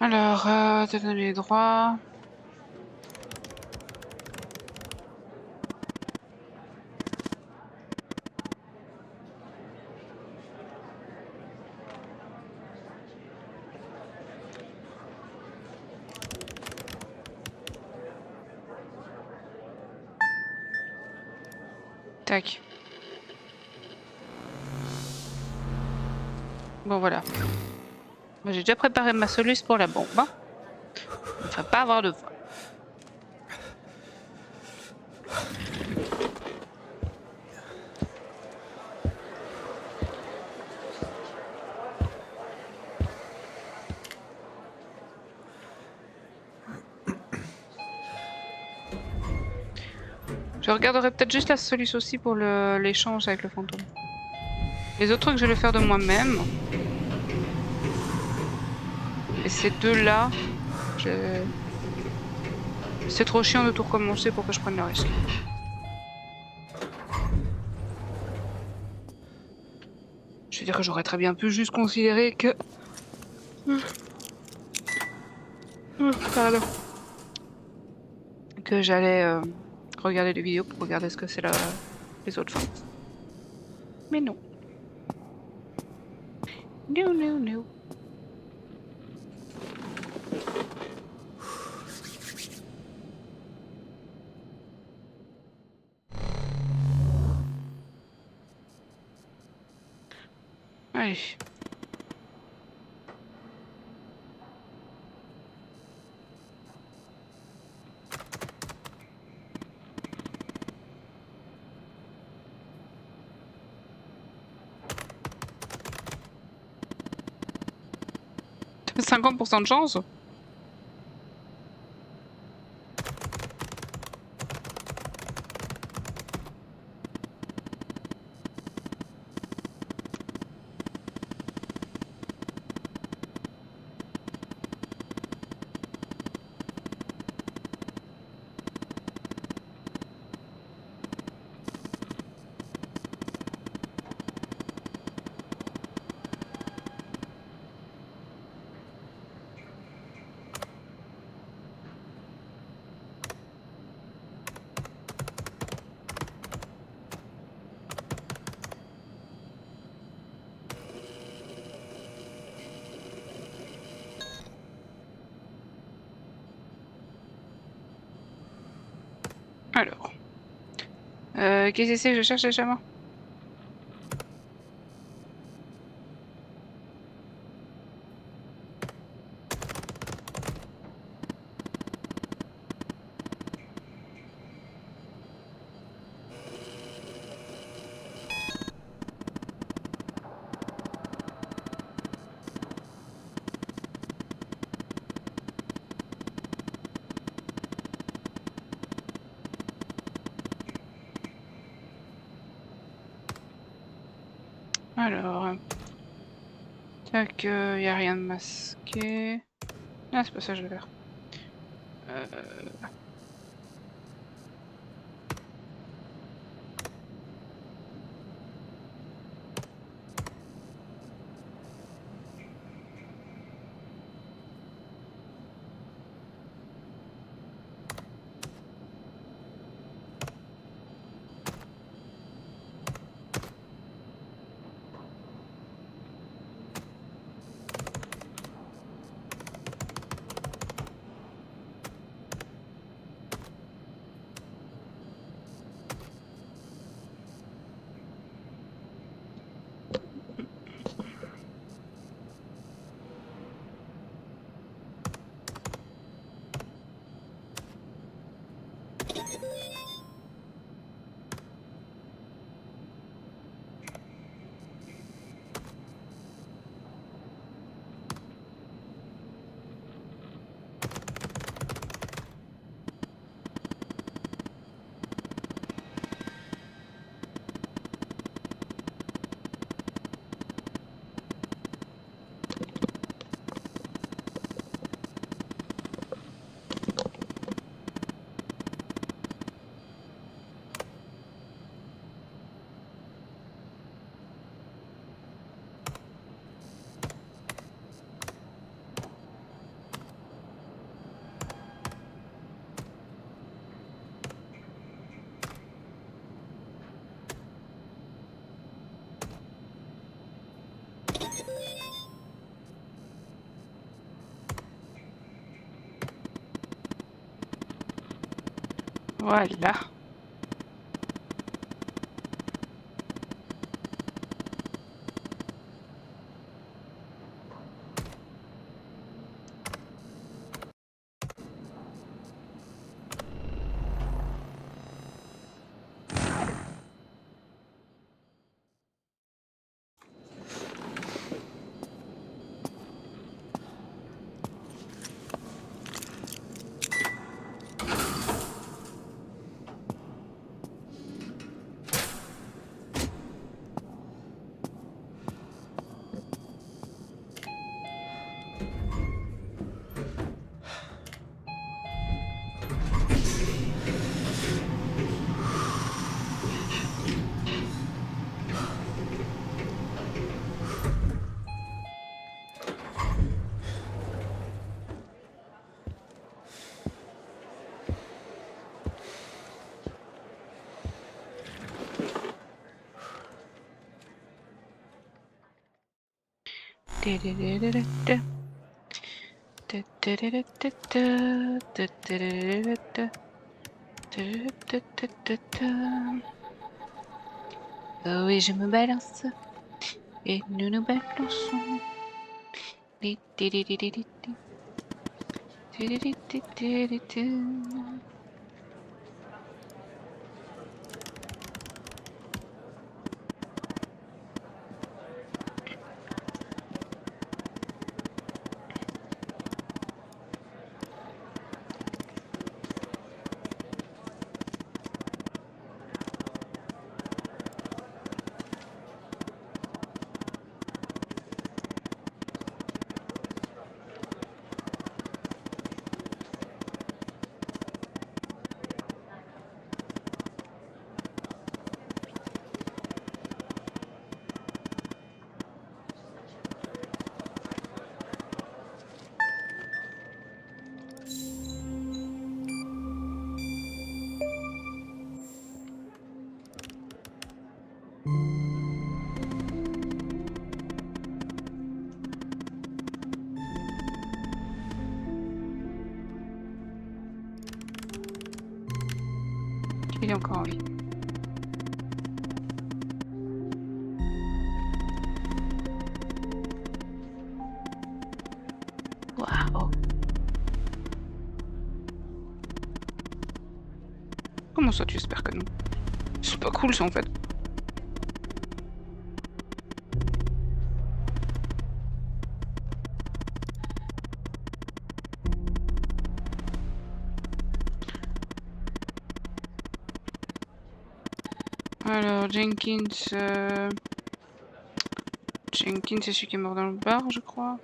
Alors, te donner les droits. Tac. Bon, voilà. Moi, j'ai déjà préparé ma soluce pour la bombe. Hein. Il ne faut pas avoir de voix. Je regarderai peut-être juste la soluce aussi pour l'échange avec le fantôme. Les autres trucs, je vais les faire de moi-même. Et ces deux-là, c'est trop chiant de tout recommencer pour que je prenne le risque. Je veux dire que j'aurais très bien pu juste considérer que... Pardon. Que j'allais regarder des vidéos pour regarder ce que c'est les autres fins. Mais non. Non, non, non. Allez. T'as 50% de chance. Alors. Qu'est-ce que c'est que je cherche déjà moi? Alors. Tac, y a rien de masqué. Ah, c'est pas ça que je vais faire. Voilà. Oh oui, je me balance et nous nous balançons. Il est encore en vie. Waouh. Comment ça tu espères que non? C'est pas cool ça en fait. Alors, Jenkins... Jenkins, c'est celui qui est mort dans le bar, je crois.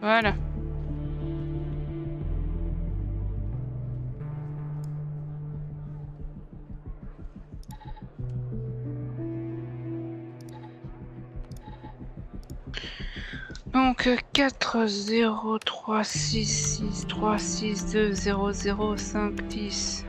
Voilà. Donc 4 0 3 6 6 3 6 2 0 0 5 10.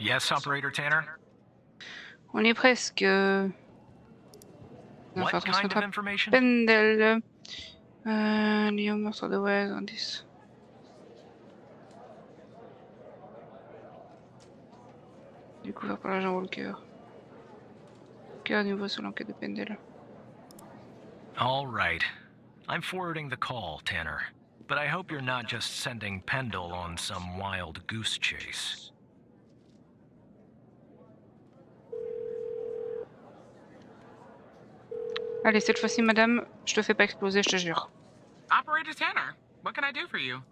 Yes, Operator Tanner? On est presque. On va What faire kind attention of à information? Pendel. Lié au meurtre de Wes, indice. Découvert par l'agent Walker. Walker nouveau sur l'enquête de Pendel. All right. I'm forwarding the call, Tanner. But I hope you're not just sending Pendle on some wild goose chase. Allez, cette fois-ci, madame, je te fais pas exploser, je te jure. Operator Tanner, what can I do for you?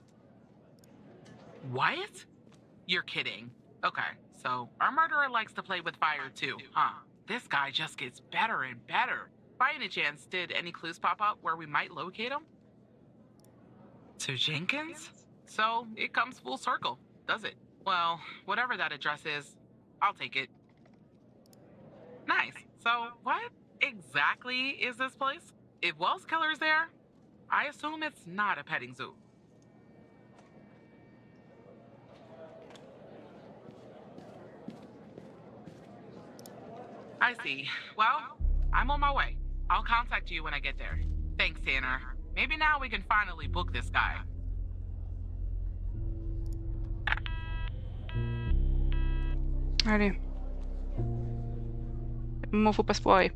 What? You're kidding. Okay, so our murderer likes to play with fire too, huh? This guy just gets better and better. By any chance, did any clues pop up where we might locate him? To Jenkins? So it comes full circle, does it? Well, whatever that address is, I'll take it. Nice. So what exactly is this place? If Wells Killer's there, I assume it's not a petting zoo. I see. Well, I'm on my way. I'll contact you when I get there. Thanks, Tanner. Maybe now we can finally book this guy. Allez. Moment, faut pas se foirer.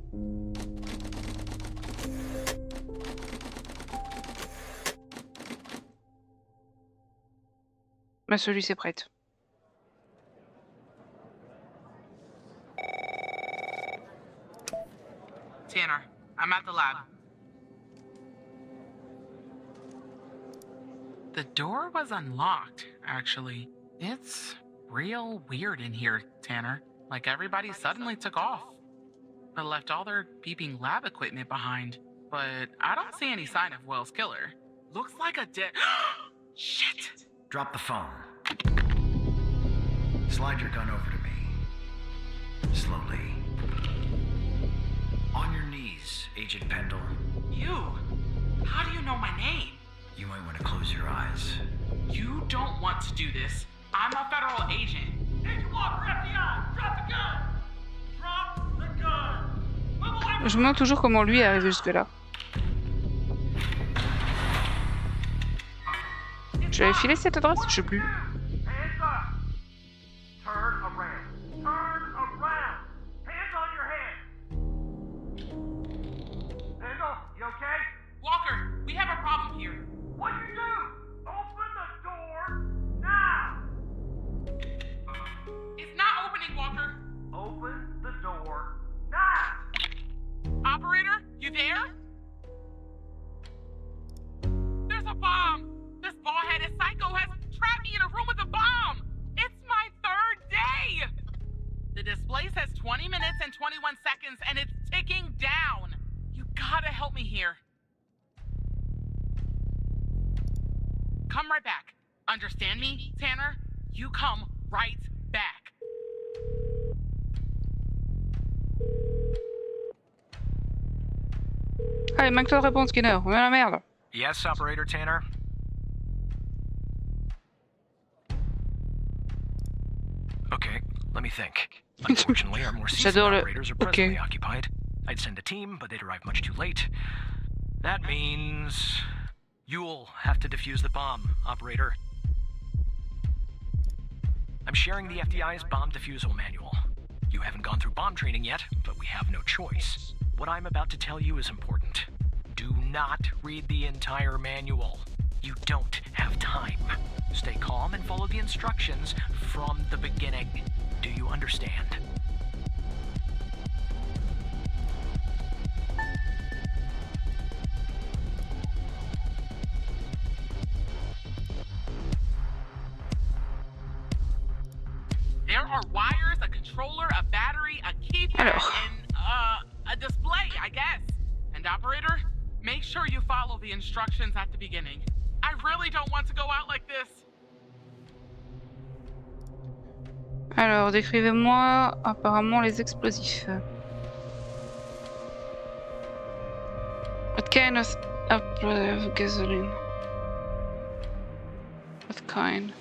Ma solution est prête. Tanner, I'm at the lab. The door was unlocked, actually. It's real weird in here, Tanner. Like everybody suddenly took off. But left all their beeping lab equipment behind. But I don't see any sign of Wells' killer. Looks like a dead... Shit! Drop the phone. Slide your gun over to me. Slowly. On your knees, Agent Pendle. You? How do you know my name? You might want to close your eyes. You don't want to do this. I'm a federal agent. Agent Walker, FBI! Drop the gun! Drop the gun! Move away! Je me demande toujours comment lui est arrivé jusque-là. Je lui avais filé cette adresse? Je sais plus. Hands up! Turn around. Turn around. Hands on your head. Pendle, you okay? Walker, we have a problem here. What'd you do? Open the door now! It's not opening, Walker. Open the door now! Operator, you there? There's a bomb! This bald-headed psycho has trapped me in a room with a bomb! It's my third day! The display says 20 minutes and 21 seconds, and it's ticking down. You gotta help me here. Come right back. Understand me, Tanner? You come right back. Allez, manque-toi de réponse, Skinner. On est dans la merde. Yes, Operator Tanner? Okay, let me think. Unfortunately, our more seasoned J'adore le... operators are presently occupied. I'd send a team, but they'd arrive much too late. That means... you'll have to defuse the bomb, Operator. I'm sharing the FDI's bomb defusal manual. You haven't gone through bomb training yet, but we have no choice. What I'm about to tell you is important. Do not read the entire manual. You don't have time. Stay calm and follow the instructions from the beginning. Do you understand? There are wires, a controller, a battery, a keypad, and a display, I guess. And operator, make sure you follow the instructions at the beginning. I really don't want to go out like this. Alors, décrivez-moi apparemment les explosifs. What kind of gasoline? What kind?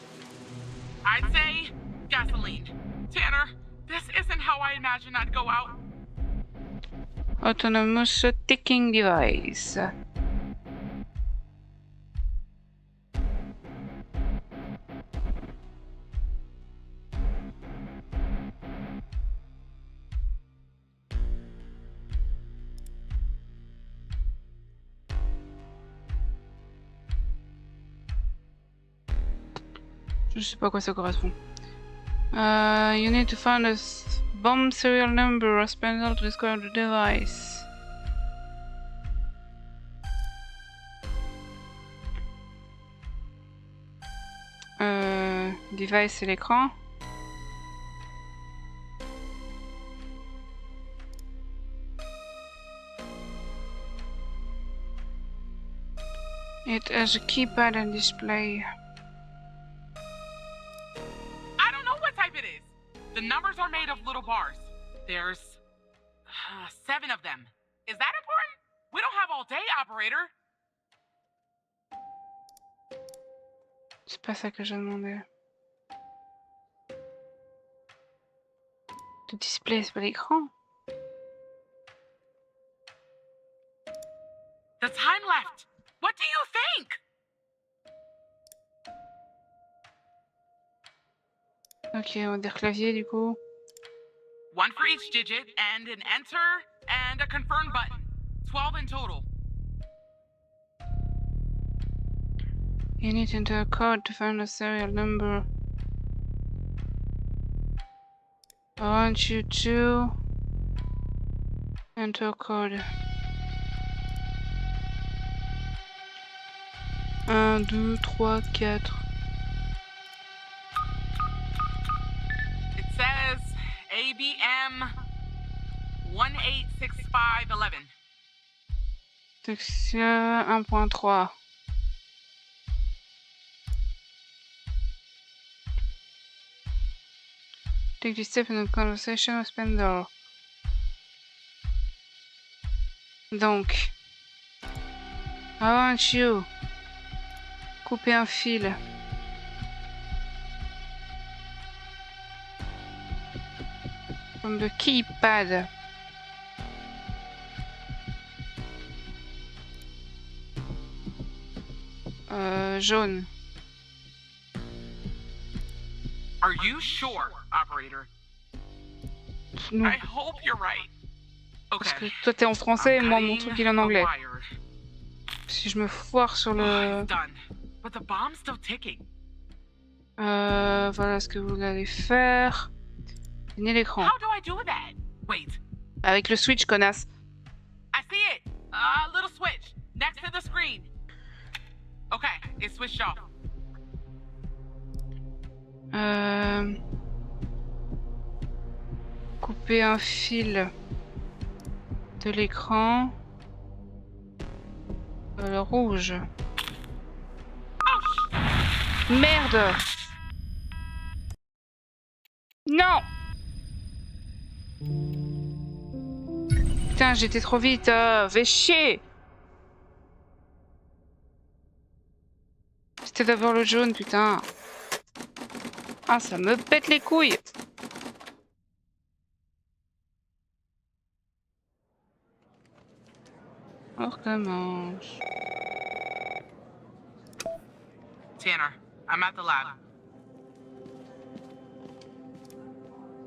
I'd say gasoline. Tanner, this isn't how I imagined I'd go out. Autonomous ticking device. Je sais pas à quoi ça correspond. You need to find a bomb serial number or spindle to describe the device. Device, c'est l'écran. It has a keypad and display. I don't know what type it is. The numbers are made of little bars. There's 7 of them. Is that important? We don't have all day, operator. C'est pas ça que je demandais. Le display, c'est pas l'écran. The time left. What do you think? Ok, on va dire clavier du coup. 1 for each digit, and an enter and a confirm button. 12 in total. You need to enter a code to find a serial number. I want you to enter a code. 1, 2, 3, 4. It says ABM 186511. Section 1.3. Take this step in the conversation with Spender. Donc, I want you. Couper un fil. From the keypad. Jaune. Are you sure, operator? Non. I hope you're right. Parce que Okay. toi t'es en français et moi mon I'm truc il est en cutting anglais. the wire. Si je me foire sur le... It's done. But the bomb's still ticking. Voilà ce que vous allez faire. Tenez l'écran. How do I do that? Wait, Avec le switch, connasse. I see it. Little switch next to the screen. Okay, it's switched off. Couper un fil de l'écran. Le rouge. Merde! Non! Putain, j'étais trop vite, fais chier! C'était d'abord le jaune, putain. Ah, ça me pète les couilles! On recommence. Tanner, I'm at the lab.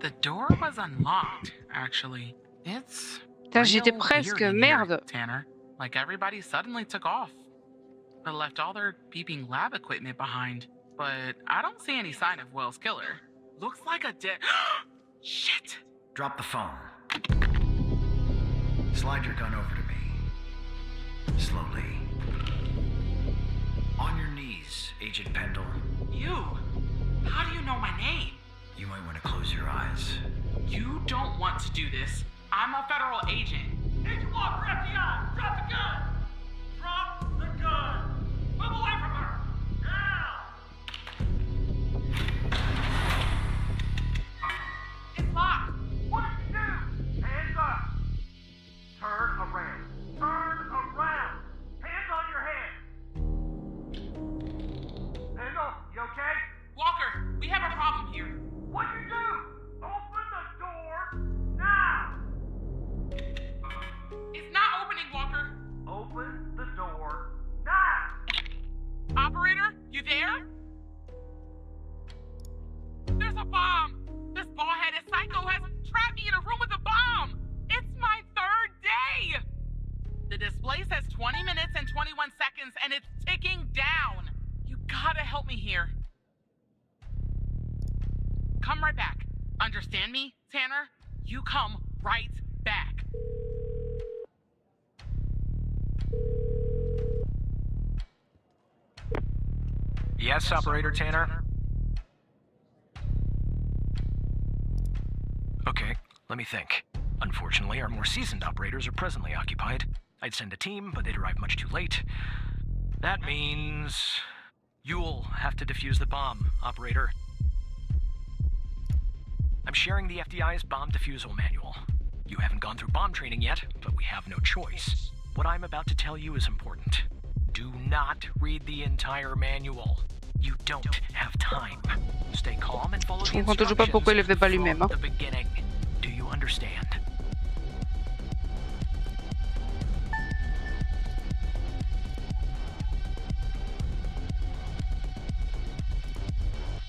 The door was unlocked, actually. It's Putain, j'y étais real presque, weird in here, merde! Tanner. Like everybody suddenly took off. They left all their beeping lab equipment behind. But I don't see any sign of Will's killer. Looks like a dead... Shit! Drop the phone. Slide your gun over to me. Slowly. On your knees, Agent Pendle. You? How do you know my name? You might want to close your eyes. You don't want to do this. I'm a federal agent. Agent Walker, FBI! Drop the gun! Drop the gun! Move away from her! Now! It's locked! What did you do? Hands up! Turn around. Turn around! Hands on your head! Pendle, you okay? Walker, we have a problem here. What'd you do? understand me, Tanner? You come right back. Yes, Operator Tanner? Okay, let me think. Unfortunately, our more seasoned operators are presently occupied. I'd send a team, but they'd arrive much too late. That means... you'll have to defuse the bomb, Operator. I'm sharing the FDI's bomb defusal manual. You haven't gone through bomb training yet, but we have no choice. What I'm about to tell you is important. Do not read the entire manual. You don't have time. Stay calm and follow the comprends toujours pas pourquoi il le fait pas instructions lui-même, from hein. the beginning. Do you understand?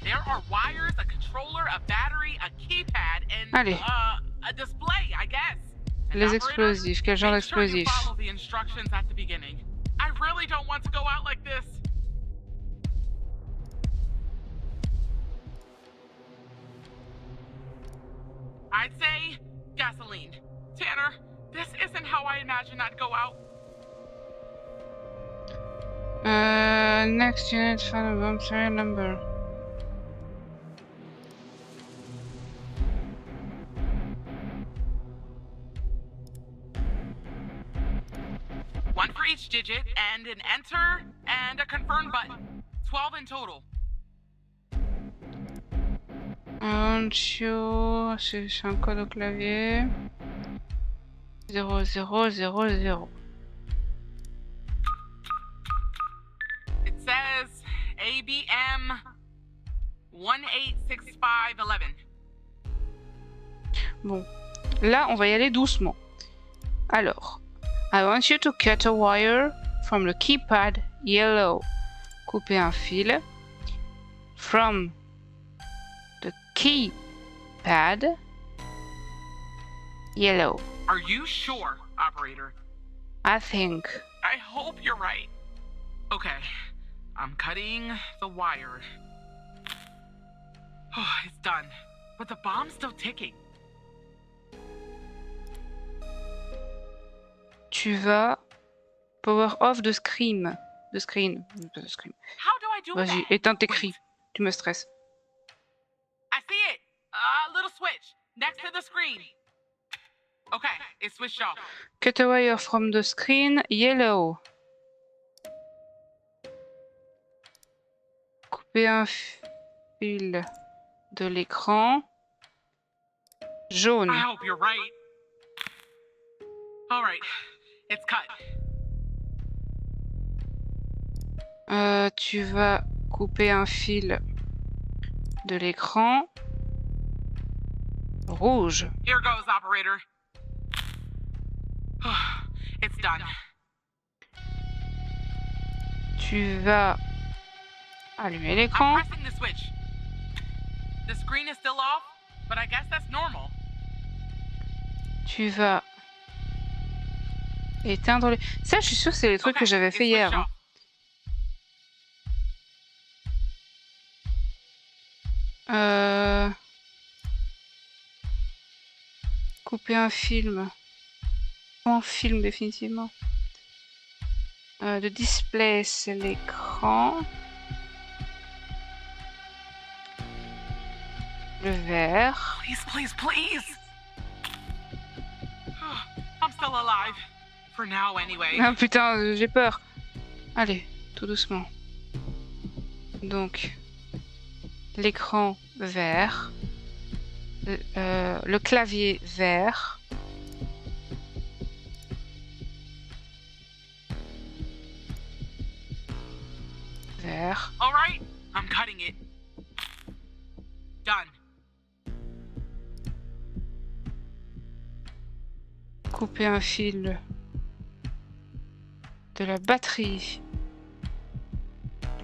There are wires, a controller, a battery, a keypad, and Allez. a display, I guess. And Les operator, explosifs, quel genre make sure you d'explosifs? follow the instructions at the beginning. I really don't want to go out like this. I'd say gasoline. Tanner, this isn't how I imagined I'd go out. Next unit, find a bomb serial number. One for each digit, and an enter, and a confirm button. 12 in total. Ancho, c'est un code au clavier. 0000. It says ABM 186511. Bon, là on va y aller doucement. Alors, I want you to cut a wire from the keypad yellow. Couper un fil from the keypad yellow. Are you sure, operator? I think. I hope you're right. Okay, I'm cutting the wire. Oh, it's done. But the bomb's still ticking. Tu vas power off the screen. The screen. Pas the screen. How do I do Vas-y, that? éteins tes Wait, cris. Tu me stresses. I see it. A little switch next to the screen. Okay, it switched off. Cut a wire from the screen yellow. Couper un fil de l'écran jaune. I hope you're right. All right, it's cut. Tu vas couper un fil de l'écran rouge. Here goes, operator. It's done. Tu vas allumer I'm l'écran. pressing the switch. The screen is still off, but I guess that's normal. Tu vas éteindre les... Ça, je suis sûre que c'est les trucs Okay, que j'avais it fait hier. switched hein. off. Couper un film. Un film, définitivement. Le display, c'est l'écran. Le vert. Please, please, please. I'm still alive. For now, anyway. Ah putain, j'ai peur. Allez, tout doucement. Donc, l'écran vert. Le clavier vert. Vert. All right, I'm cutting it. Done. Couper un fil de la batterie.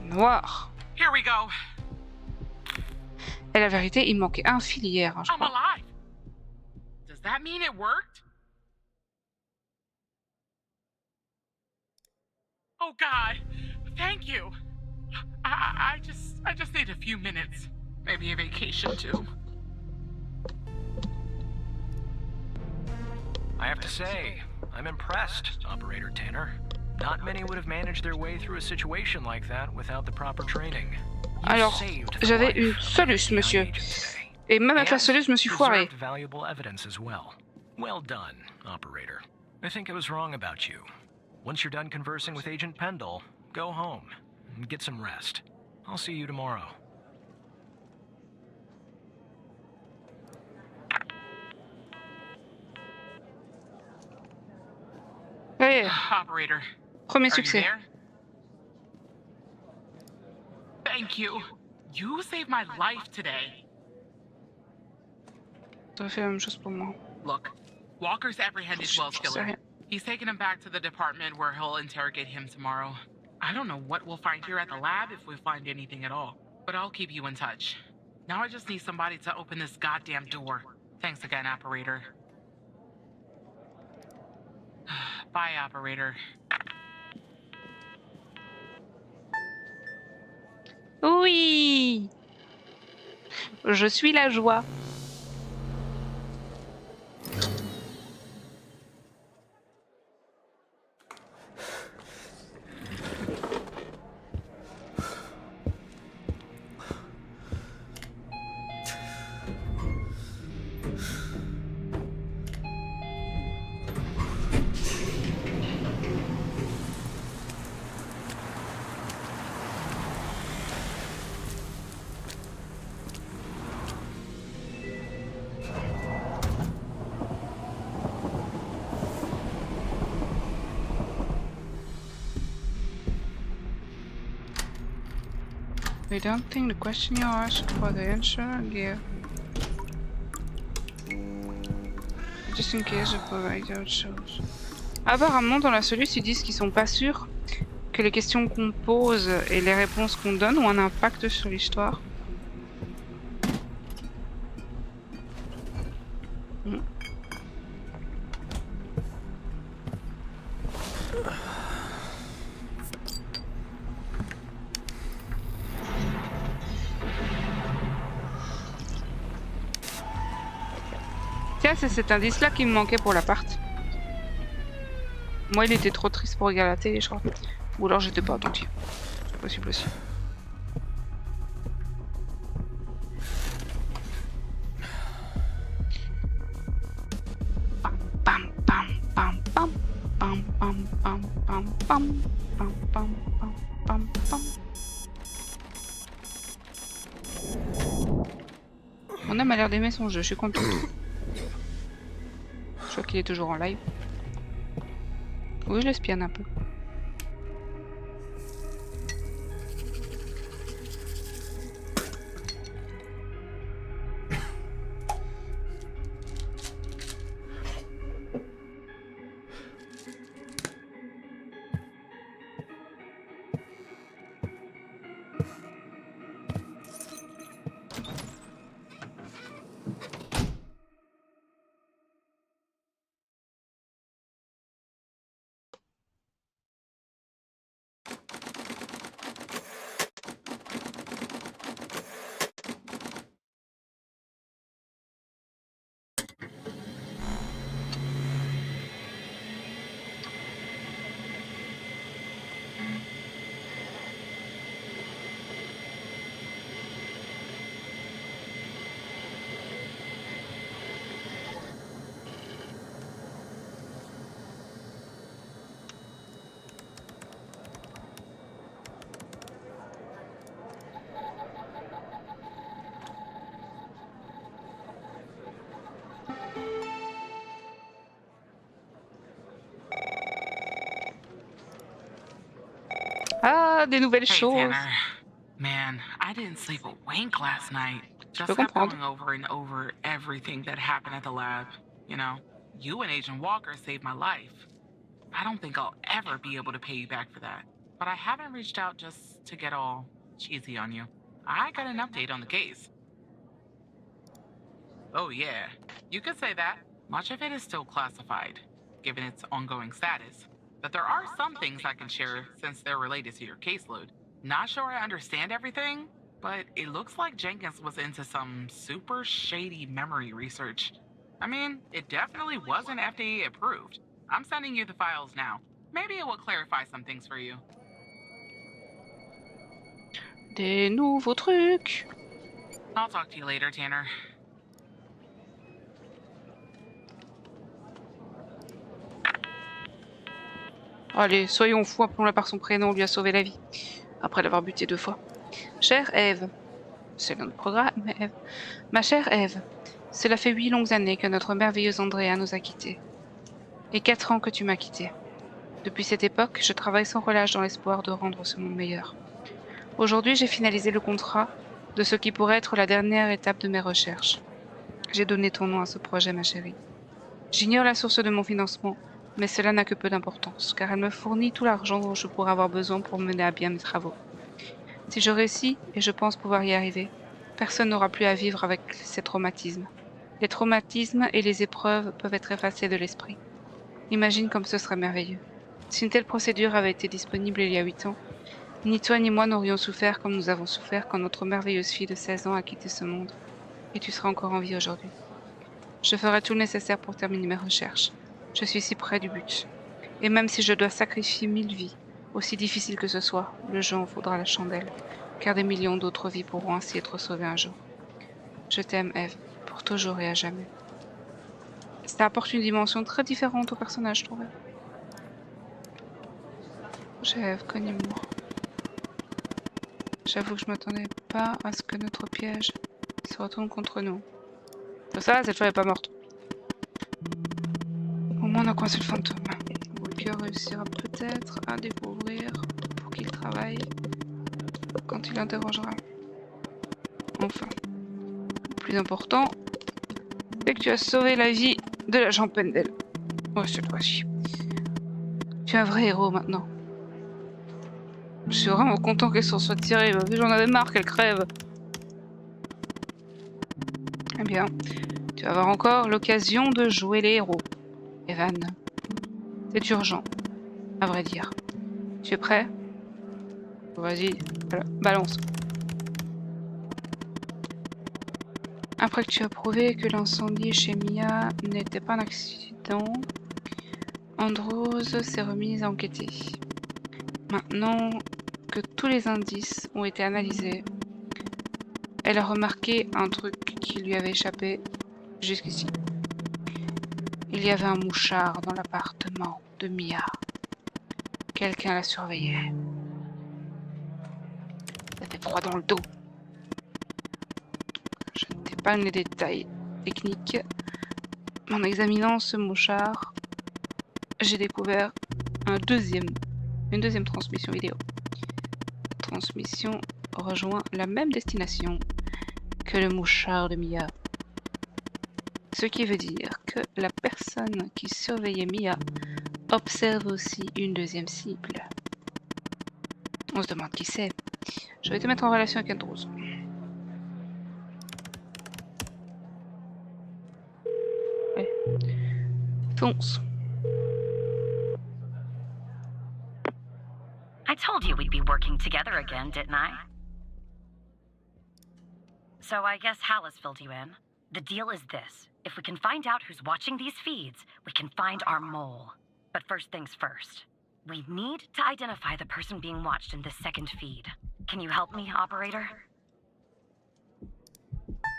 Noir. Here we go. Et la vérité, il me manquait un fil hier, hein, je I'm crois. alive. Does that mean it worked? Oh God, thank you. I just need a few minutes. Maybe a vacation too. have to say, I'm impressed, Operator Tanner. Not many would have managed their way through a situation like that without the proper training. Alors, j'avais une soluce, monsieur. Et même avec la soluce, je me suis foiré. Valuable evidence as well. Well done, Operator. I think I was wrong about you. Once you're done conversing with Agent Pendle, go home and get some rest. I'll see you tomorrow. Hey, Operator, premier are you succès. there? Thank you. You saved my life today. Ça fait la même chose pour moi. Look, Walker's apprehended Wells' killer. He's taking him back to the department where he'll interrogate him tomorrow. I don't know what we'll find here at the lab if we find anything at all, but I'll keep you in touch. Now I just need somebody to open this goddamn door. Thanks again, Operator. Bye, Operator. Oui, je suis la joie. We don't think the question you asked for the answer give. Just in case of provider shows. Apparemment, dans la solution, ils disent qu'ils sont pas sûrs que les questions qu'on pose et les réponses qu'on donne ont un impact sur l'histoire. Tiens, c'est cet indice-là qui me manquait pour l'appart. Moi, il était trop triste pour regarder la télé, je crois. Ou alors j'étais pas attentive. C'est possible aussi. Pam pam pam pam pam pam pam pam pam pam pam pam pam pam. Mon homme a l'air d'aimer son jeu, je suis contente. Je crois qu'il est toujours en live. Oui, je l'espionne un peu. Ah, des nouvelles Hey, choses. Tanner. Man, I didn't sleep a wink last night. Just kept going over and over everything that happened at the lab. You know, you and Agent Walker saved my life. I don't think I'll ever be able to pay you back for that. But I haven't reached out just to get all cheesy on you. I got an update on the case. Oh yeah, you could say that. Much of it is still classified, given its ongoing status. But there are some things I can share since they're related to your caseload. Not sure I understand everything, but it looks like Jenkins was into some super shady memory research. I mean, it definitely wasn't FDA approved. I'm sending you the files now. Maybe it will clarify some things for you. Des nouveaux trucs. I'll talk to you later, Tanner. Allez, soyons fous, appelons-la par son prénom, on lui a sauvé la vie. Après l'avoir buté 2 fois. Chère Ève. C'est notre programme, Ève. Ma chère Ève, cela fait 8 longues années que notre merveilleuse Andrea nous a quittés. Et 4 ans que tu m'as quitté. Depuis cette époque, je travaille sans relâche dans l'espoir de rendre ce monde meilleur. Aujourd'hui, j'ai finalisé le contrat de ce qui pourrait être la dernière étape de mes recherches. J'ai donné ton nom à ce projet, ma chérie. J'ignore la source de mon financement, mais cela n'a que peu d'importance, car elle me fournit tout l'argent dont je pourrais avoir besoin pour mener à bien mes travaux. Si je réussis, et je pense pouvoir y arriver, personne n'aura plus à vivre avec ces traumatismes. Les traumatismes et les épreuves peuvent être effacés de l'esprit. Imagine comme ce serait merveilleux. Si une telle procédure avait été disponible il y a 8 ans, ni toi ni moi n'aurions souffert comme nous avons souffert quand notre merveilleuse fille de 16 ans a quitté ce monde, et tu seras encore en vie aujourd'hui. Je ferai tout le nécessaire pour terminer mes recherches. Je suis si près du but. Et même si je dois sacrifier 1000 vies, aussi difficile que ce soit, le jeu en vaudra la chandelle, car des millions d'autres vies pourront ainsi être sauvées un jour. Je t'aime, Ève, pour toujours et à jamais. Ça apporte une dimension très différente au personnage, je trouvais. Ève, cognez-moi. J'avoue que je m'attendais pas à ce que notre piège se retourne contre nous. Ça, cette fois, elle est pas morte. Au moins, on a coincé le fantôme. Walker réussira peut-être à découvrir pour qui il travaille quand il interrogera. Enfin, le plus important, c'est que tu as sauvé la vie de l'agent Pendel. Ouais, cette fois-ci. Tu es un vrai héros maintenant. Je suis vraiment content qu'elle s'en soit tirée. J'en avais marre qu'elle crève. Eh bien, tu vas avoir encore l'occasion de jouer les héros. Evan, c'est urgent, à vrai dire. Tu es prêt? Vas-y, balance. Après que tu as prouvé que l'incendie chez Mia n'était pas un accident, Andrews s'est remise à enquêter. Maintenant que tous les indices ont été analysés, elle a remarqué un truc qui lui avait échappé jusqu'ici. Il y avait un mouchard dans l'appartement de Mia. Quelqu'un la surveillait. Ça fait froid dans le dos. Je ne t'épargne les détails techniques. En examinant ce mouchard, j'ai découvert une deuxième transmission vidéo. La transmission rejoint la même destination que le mouchard de Mia. Ce qui veut dire que la personne qui surveillait Mia observe aussi une deuxième cible. On se demande qui c'est. Je vais te mettre en relation avec Andrews. Ouais. Fonce. I told you we'd be working together again, didn't I? So I guess Hal has filled you in. The deal is this. If we can find out who's watching these feeds, we can find our mole. But first things first. We need to identify the person being watched in this second feed. Can you help me, operator?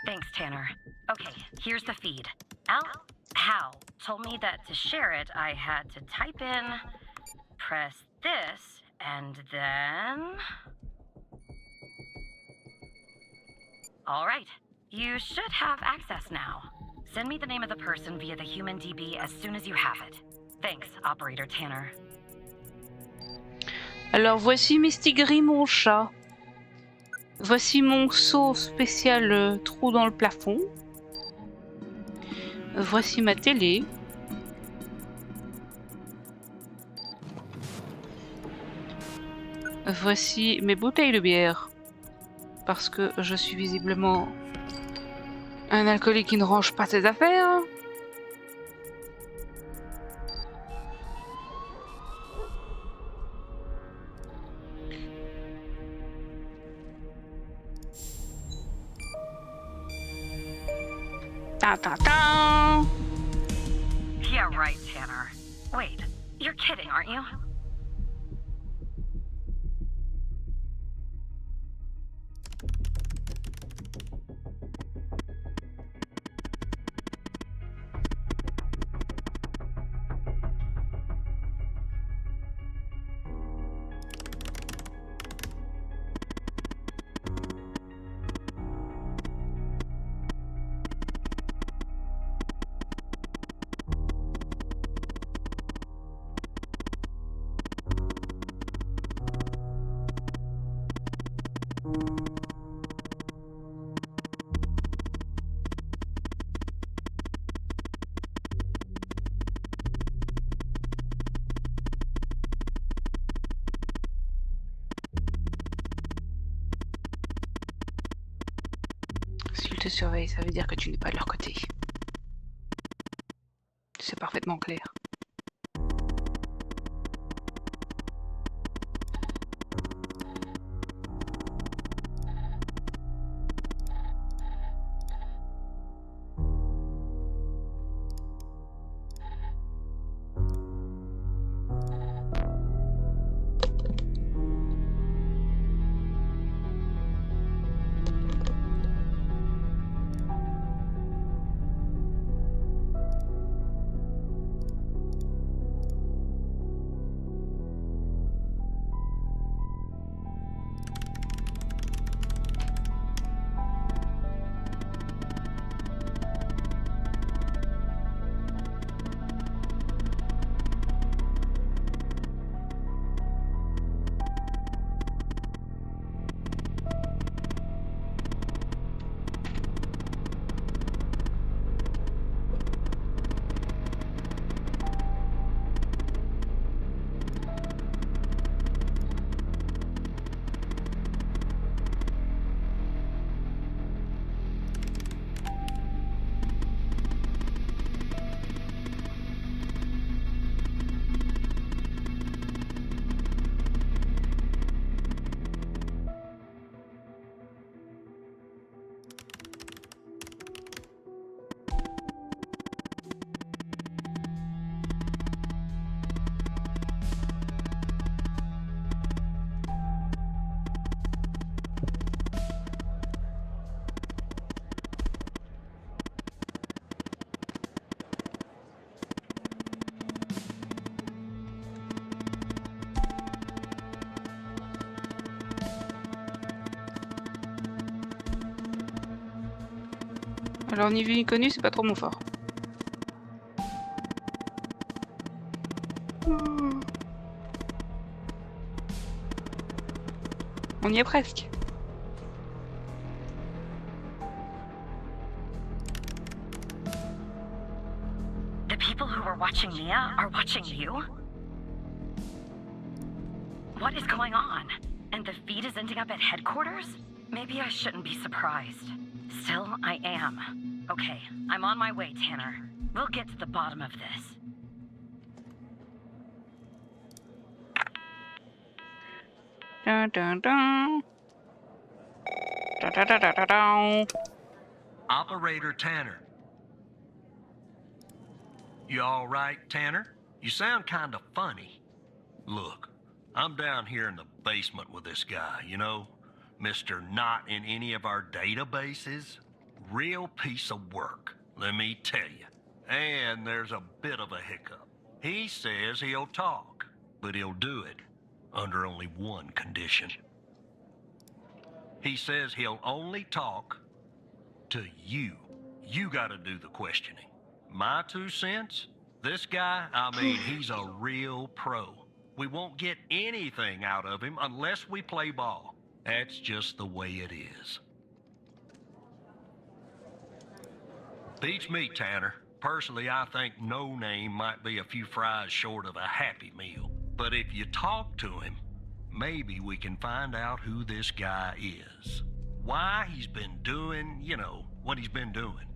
Thanks, Tanner. Okay, here's the feed. Hal told me that to share it, I had to type in, press this, and then... All right, you should have access now. Send me the name of the person via the human DB as soon as you have it. Thanks, operator Tanner. Alors voici Mistigris, mon chat. Voici mon seau spécial trou dans le plafond. Voici ma télé. Voici mes bouteilles de bière. Parce que je suis visiblement un alcoolique qui ne range pas ses affaires. Ta ta ta. Yeah, right, Tanner. Wait, you're kidding, aren't you? S'ils te surveillent, ça veut dire que tu n'es pas de leur côté. C'est parfaitement clair. Alors, ni vu ni connu, c'est pas trop mon fort. On y est presque. The people who were watching Mia are watching you? What is going on? And the feed is ending up at headquarters? Maybe I shouldn't be surprised. Still, I am. Okay, I'm on my way, Tanner. We'll get to the bottom of this. Dun, dun, dun. Dun, dun, dun, dun, dun, dun. Operator Tanner. You all right, Tanner? You sound kind of funny. Look, I'm down here in the basement with this guy, you know? Mr. Not in any of our databases. Real piece of work, let me tell you. And there's a bit of a hiccup. He says he'll talk, but he'll do it under only one condition. He says he'll only talk to you. You gotta do the questioning. My 2 cents? This guy, I mean, he's a real pro. We won't get anything out of him unless we play ball. That's just the way it is. Beats me, Tanner. Personally, I think No Name might be a few fries short of a Happy Meal. But if you talk to him, maybe we can find out who this guy is. Why he's been doing, you know, what he's been doing.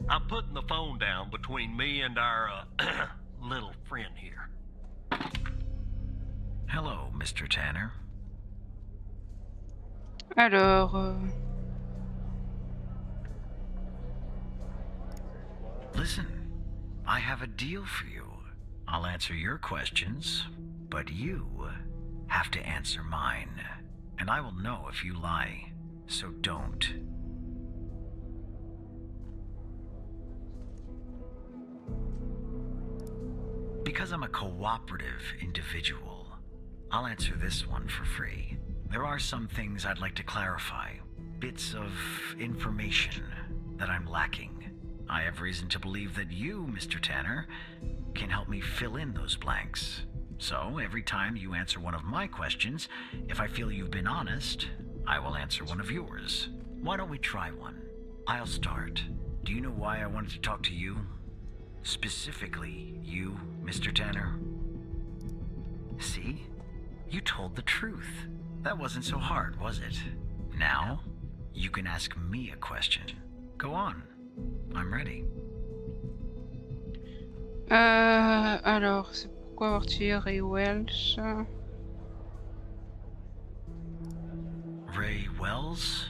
I'm putting the phone down between me and our, little friend here. Hello, Mr. Tanner. Alors, I have a deal for you. I'll answer your questions, but you have to answer mine. And I will know if you lie, so don't. Because I'm a cooperative individual, I'll answer this one for free. There are some things I'd like to clarify, bits of information that I'm lacking. I have reason to believe that you, Mr. Tanner, can help me fill in those blanks. So, every time you answer one of my questions, if I feel you've been honest, I will answer one of yours. Why don't we try one? I'll start. Do you know why I wanted to talk to you? Specifically, you, Mr. Tanner? See? You told the truth. That wasn't so hard, was it? Now, you can ask me a question. Go on. I'm ready. Alors, c'est pourquoi avoir tué Ray Welch? Ray Wells?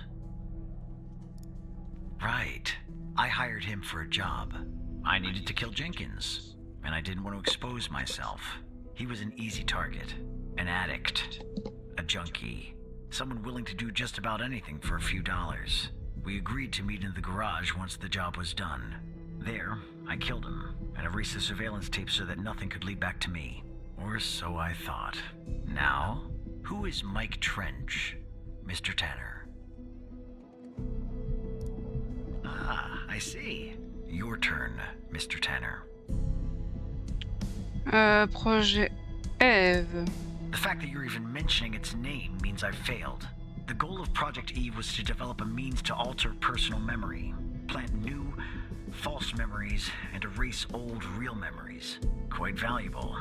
Right. I hired him for a job. I needed to kill Jenkins, and I didn't want to expose myself. He was an easy target. An addict. A junkie. Someone willing to do just about anything for a few dollars. We agreed to meet in the garage once the job was done. There, I killed him, and erased the surveillance tape so that nothing could lead back to me. Or so I thought. Now, who is Mike Trench, Mr. Tanner? Ah, I see. Your turn, Mr. Tanner. Projet Eve. The fact that you're even mentioning its name means I've failed. The goal of Project Eve was to develop a means to alter personal memory, plant new, false memories, and erase old, real memories. Quite valuable.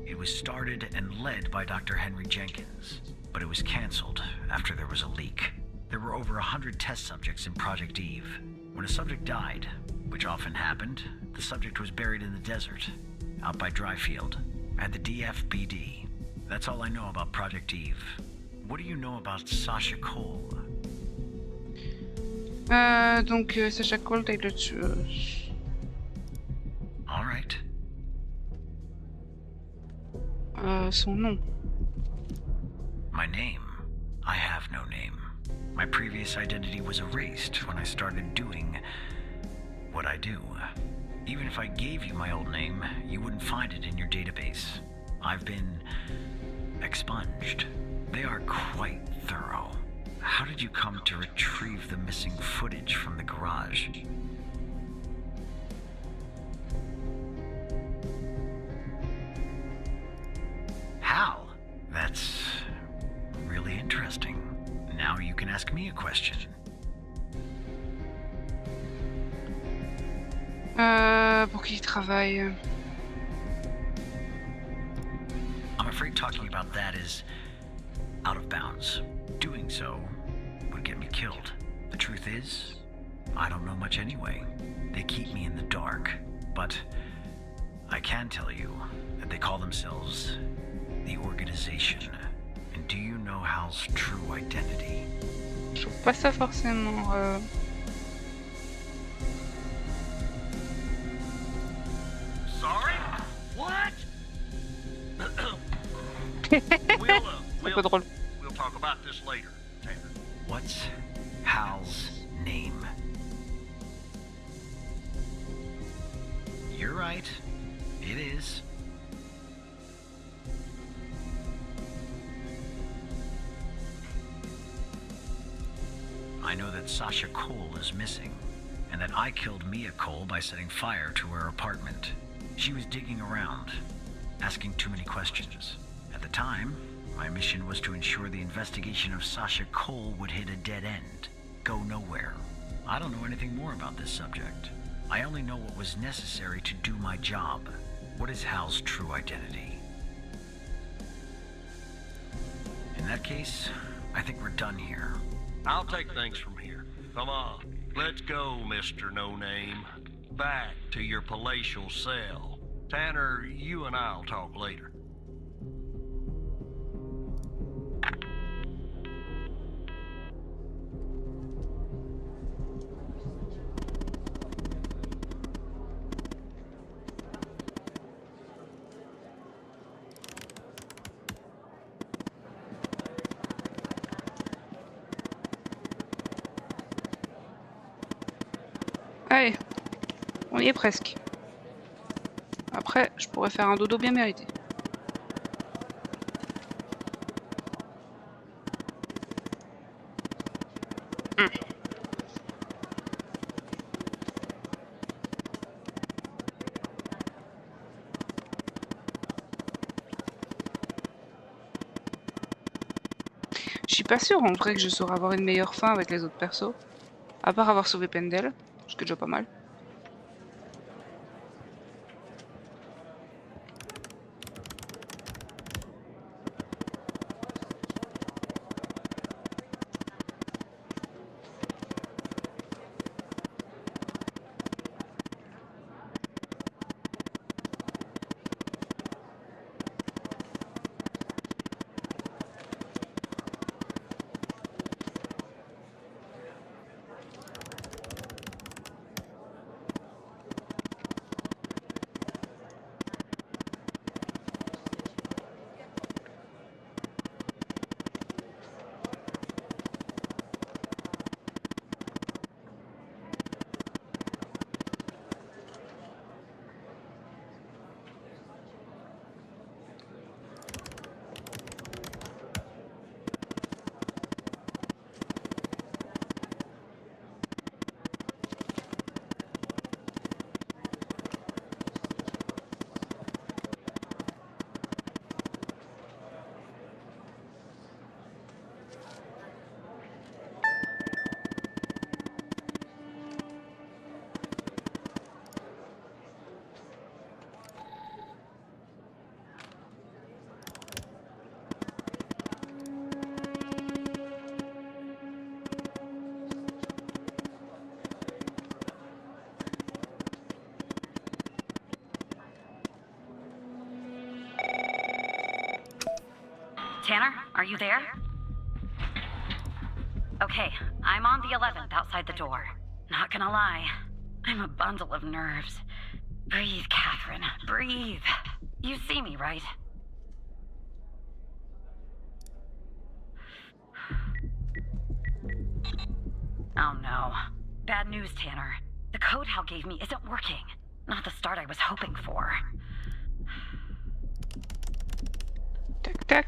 It was started and led by Dr. Henry Jenkins, but it was canceled after there was a leak. There were over 100 test subjects in Project Eve. When a subject died, which often happened, the subject was buried in the desert, out by Dryfield, and the DFBD. That's all I know about Project Eve. What do you know about Sasha Cole? Donc Sasha Cole est le tueuse. All right. Son nom. My name? I have no name. My previous identity was erased when I started doing what I do. Even if I gave you my old name, you wouldn't find it in your database. I've been expunged. They are quite thorough. How did you come to retrieve the missing footage from the garage? How? That's really interesting. Now you can ask me a question. Pour qui il travaille? I'm afraid talking about that is out of bounds. Doing so would get me killed. The truth is, I don't know much anyway. They keep me in the dark. But I can tell you that they call themselves the Organization. And do you know Hal's true identity? Je trouve pas ça forcément. Sorry? What? C'est un peu drôle. We'll talk about this later, Tanner. What's Hal's name? You're right. It is. I know that Sasha Cole is missing, and that I killed Mia Cole by setting fire to her apartment. She was digging around, asking too many questions. At the time, my mission was to ensure the investigation of Sasha Cole would hit a dead end, go nowhere. I don't know anything more about this subject. I only know what was necessary to do my job. What is Hal's true identity? In that case, I think we're done here. I'll take things from here. Come on, let's go, Mr. No Name. Back to your palatial cell. Tanner, you and I'll talk later. Allez, on y est presque. Après, je pourrais faire un dodo bien mérité. Je suis pas sûre en vrai que je saurais avoir une meilleure fin avec les autres persos. À part avoir sauvé Pendel, ce qui est déjà pas mal. Tanner, are you there? Okay, I'm on the 11th outside the door. Not gonna lie, I'm a bundle of nerves. Breathe, Catherine, breathe. You see me, right? Oh no. Bad news, Tanner. The code Hal gave me isn't working. Not the start I was hoping for. Tac tac.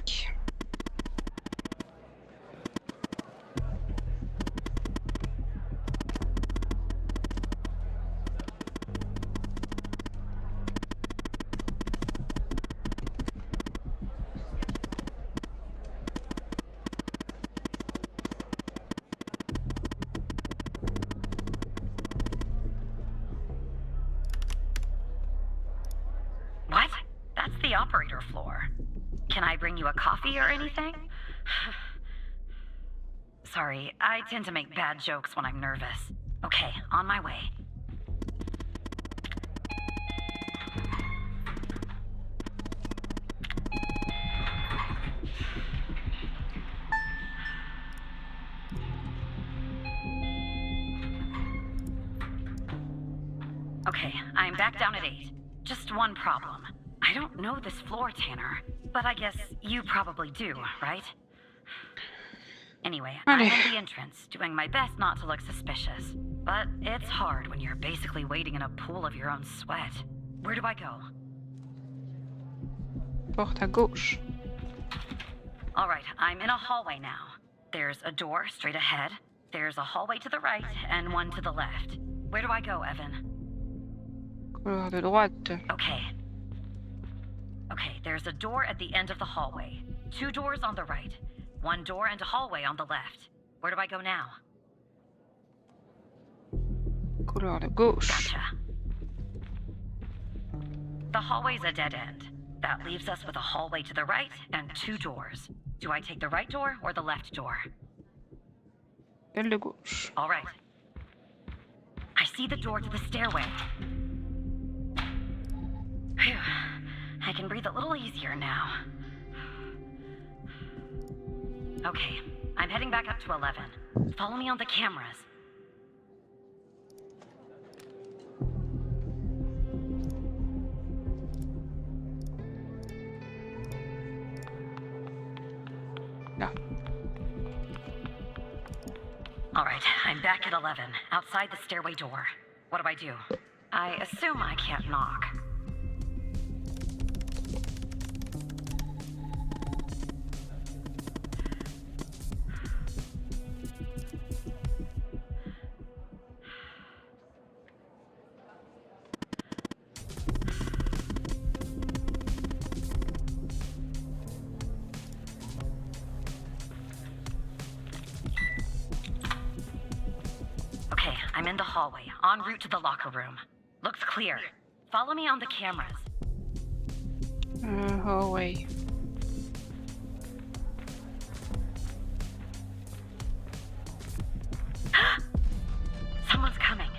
What? That's the operator floor. Can I bring you a coffee or anything? Sorry, I tend to make bad jokes when I'm nervous. Okay, on my way. Okay, I'm back down at 8. Just one problem. I don't know this floor, Tanner, but I guess you probably do, right? Anyway, I'm in the entrance, doing my best not to look suspicious. But it's hard when you're basically waiting in a pool of your own sweat. Where do I go? Porte à gauche. Alright, I'm in a hallway now. There's a door straight ahead, there's a hallway to the right, and one to the left. Where do I go, Evan? Couloir de droite. Okay. Okay, there's a door at the end of the hallway. 2 doors on the right. 1 door and a hallway on the left. Where do I go now? Couloir de gauche. Gotcha. The hallway's a dead end. That leaves us with a hallway to the right and 2 doors. Do I take the right door or the left door? Celle de gauche. All right. I see the door to the stairway. Phew. I can breathe a little easier now. Okay, I'm heading back up to 11. Follow me on the cameras. Là. All right, I'm back at 11, outside the stairway door. What do I do? I assume I can't knock. Okay, I'm in the hallway, en route to the locker room. Looks clear. Follow me on the cameras. Hallway. Someone's coming.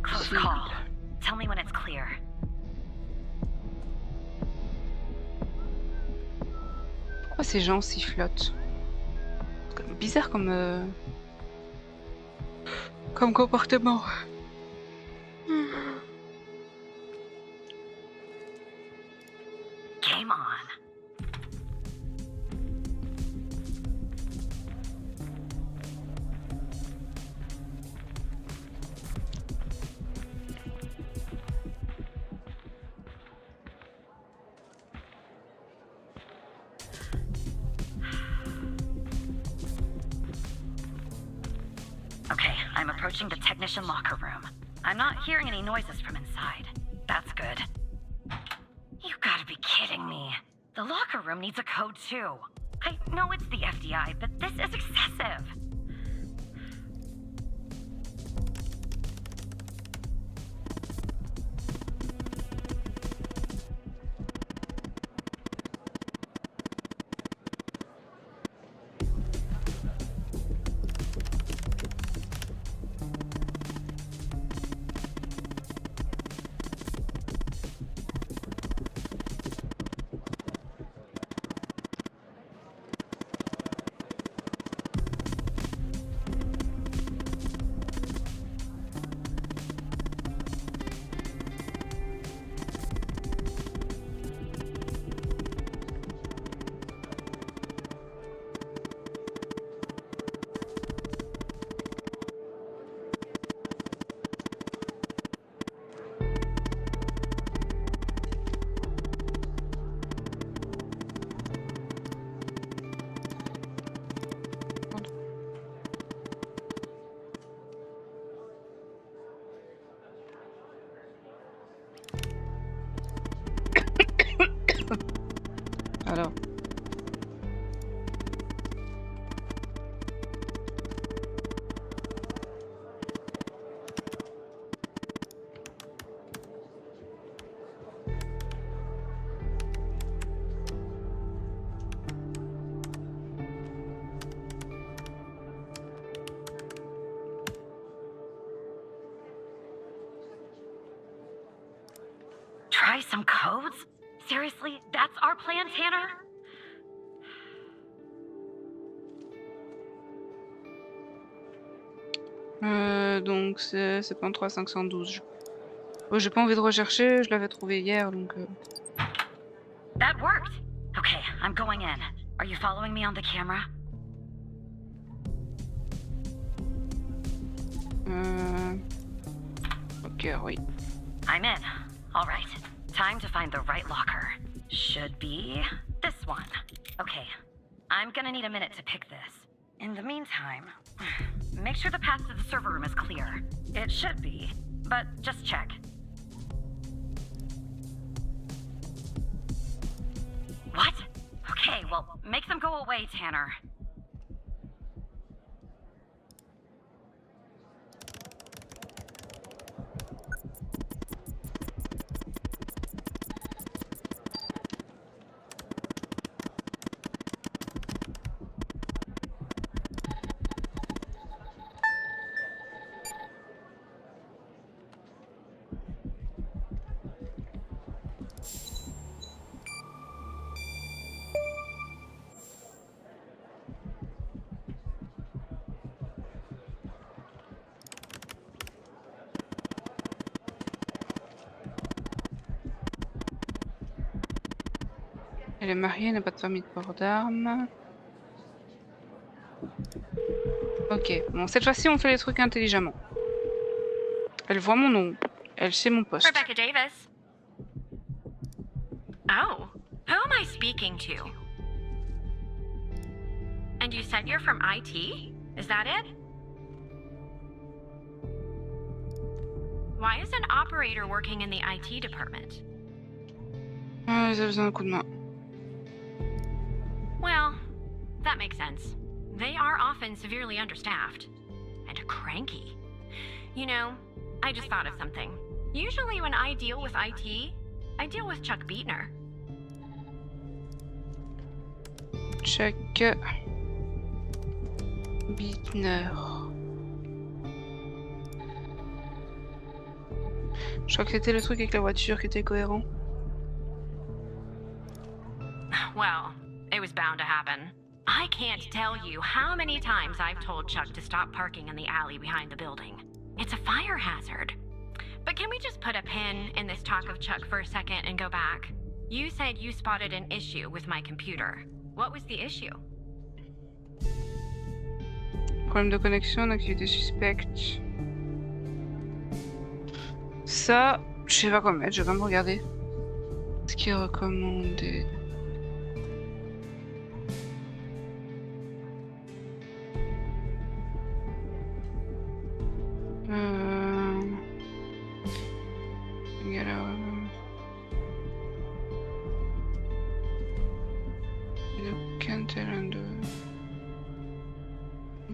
Close call. Tell me when it's clear. Pourquoi ces gens sifflotent? C'est bizarre comme comportement. Game on. Okay, I'm approaching the technician locker room. I'm not hearing any noises from inside. That's good. You gotta be kidding me. The locker room needs a code too. I know it's the FDI, but this is excessive. Alors. Try some codes? Seriously, that's our plan, Tanner? Donc c'est 73512. Oh, j'ai pas envie de rechercher, je l'avais trouvé hier donc. That worked. Okay, I'm going in. Are you following me on the camera? Ok, oui. I'm in. All right. Time to find the right locker. Should be this one. Okay. I'm gonna need a minute to pick this. In the meantime, make sure the path to the server room is clear. It should be, but just check. What? Okay, well, make them go away, Tanner. Elle est mariée, n'a pas de permis de port d'armes. Ok, bon cette fois-ci on fait les trucs intelligemment. Elle voit mon nom, elle sait mon poste. Rebecca Davis. Oh, who am I speaking to? And you said you're from IT? Is that it? Why is an operator working in the IT department? Ah, ils ont besoin d'un coup de main. Well, that makes sense. They are often severely understaffed. And cranky. You know, I just thought of something. Usually when I deal with IT, I deal with Chuck Beatner. Chuck Beatner. Je crois que c'était le truc avec la voiture qui était cohérent. Well, it was bound to happen. I can't tell you how many times I've told Chuck to stop parking in the alley behind the building. It's a fire hazard. But can we just put a pin in this talk of Chuck for a second and go back? You said you spotted an issue with my computer. What was the issue? Problème de connexion, activité suspecte. Ça, je sais pas quoi mettre, je vais même regarder. Ce qui est recommandé.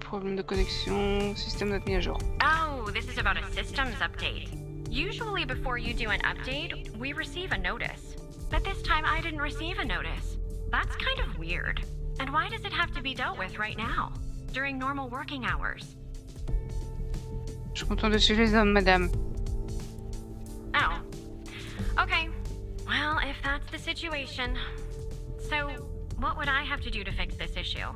Problème de connexion, système not mis à jour. Oh, this is about a systems update. Usually before you do an update, we receive a notice. But this time I didn't receive a notice. That's kind of weird. And why does it have to be dealt with right now? During normal working hours? Je suis content de suivre les hommes, madame. Oh. Okay. Well, if that's the situation. So, what would I have to do to fix this issue?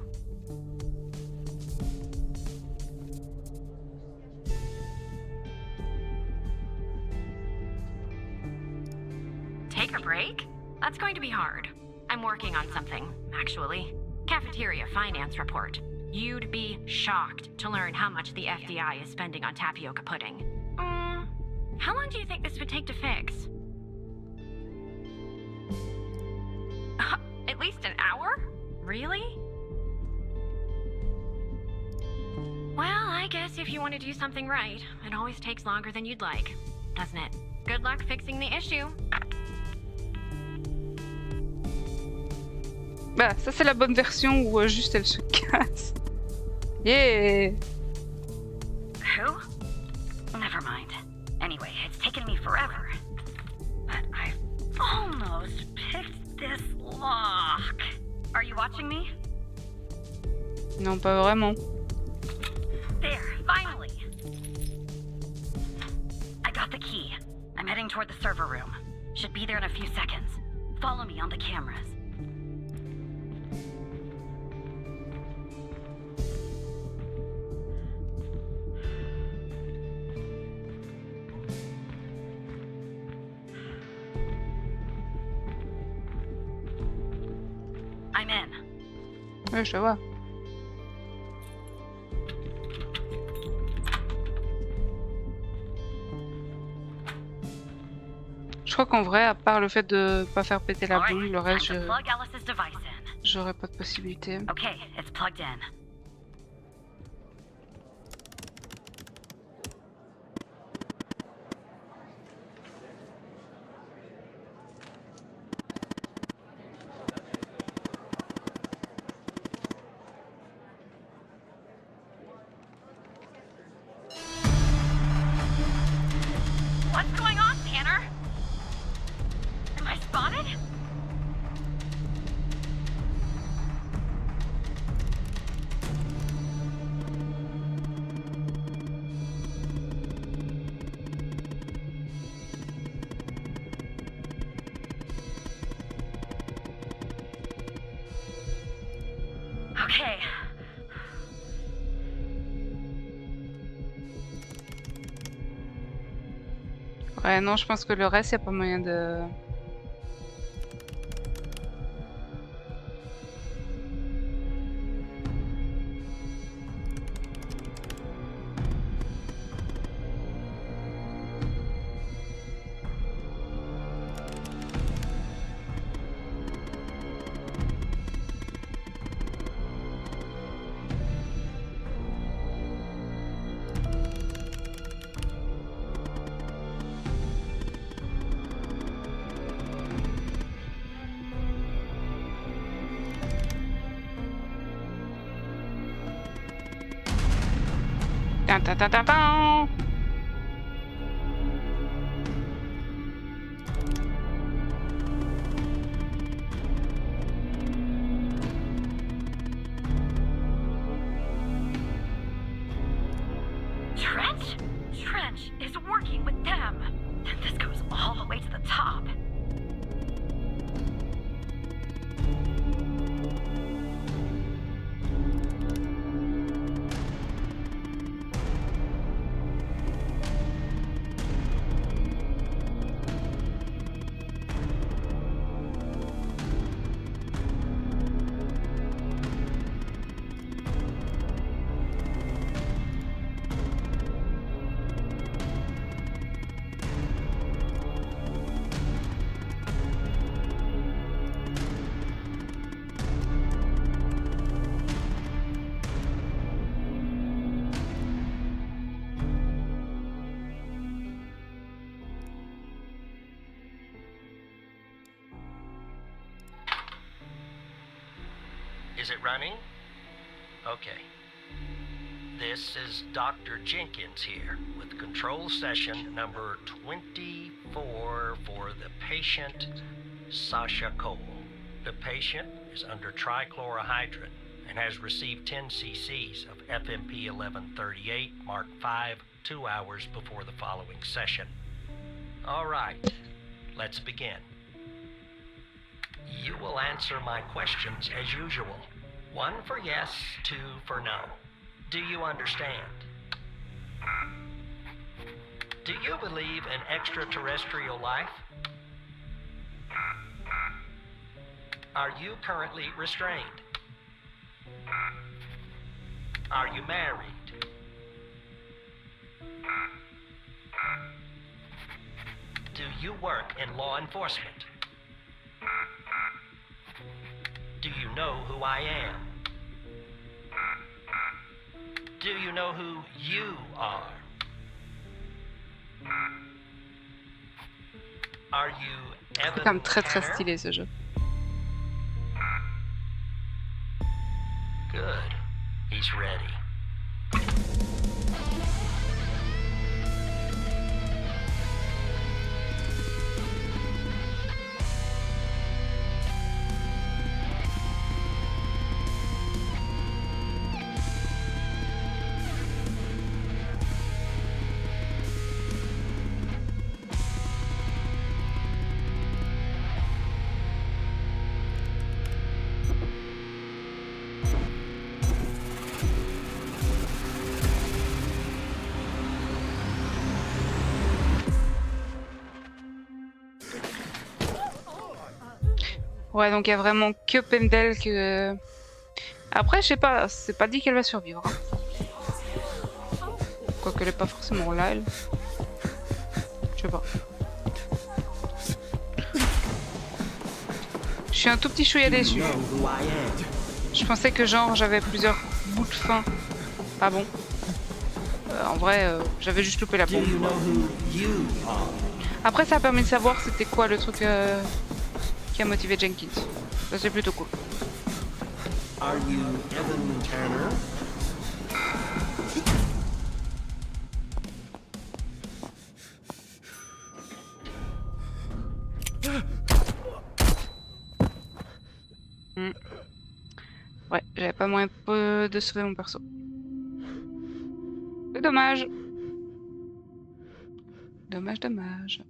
Take a break? That's going to be hard. I'm working on something, actually. Cafeteria finance report. You'd be shocked to learn how much the FDI is spending on tapioca pudding. How long do you think this would take to fix? At least an hour? Really? Well, I guess if you want to do something right, it always takes longer than you'd like, doesn't it? Good luck fixing the issue. Bah, ça c'est la bonne version où juste elle se casse. Yeah! Who? Never mind. Anyway, it's taken me forever. But I've almost picked this lock. Are you watching me? Non, pas vraiment. There, finally! I got the key. I'm heading toward the server room. Should be there in a few seconds. Follow me on the cameras. I'm in. Ouais, je te vois. Je crois qu'en vrai, à part le fait de pas faire péter la bombe, le reste, j'aurais pas de possibilité. Okay, it's plugged in. What's going on, Tanner? Am I spotted? Okay. Ouais, non, je pense que le reste, y a pas moyen de... Tin, tin, tin, tin, tin. Trench? Trench is working with them. And this goes all the way to the top. Is it running? Okay. This is Dr. Jenkins here with control session number 24 for the patient Sasha Cole. The patient is under trichlorohydrin and has received 10 cc's of FMP 1138 Mark V 2 hours before the following session. All right, let's begin. You will answer my questions as usual. 1 for yes, 2 for no. Do you understand? Do you believe in extraterrestrial life? Are you currently restrained? Are you married? Do you work in law enforcement? Do you know who I am? Do you know who you are? Are you C'est quand même Evan très Tanner? stylé ce jeu. Good. He's ready. Ouais, donc il y a vraiment que Pendel que... Après, je sais pas, c'est pas dit qu'elle va survivre. Hein. Quoique elle est pas forcément là, elle. Je sais pas. Je suis un tout petit chouïa déçu. Je pensais que genre j'avais plusieurs bouts de fin. Ah bon. En vrai, j'avais juste loupé la bombe. Après, ça a permis de savoir c'était quoi le truc qui a motivé Jenkins. Ça, c'est plutôt cool. Are you Evan Tanner? Ouais, j'avais pas moyen de sauver mon perso. C'est dommage. Dommage, dommage.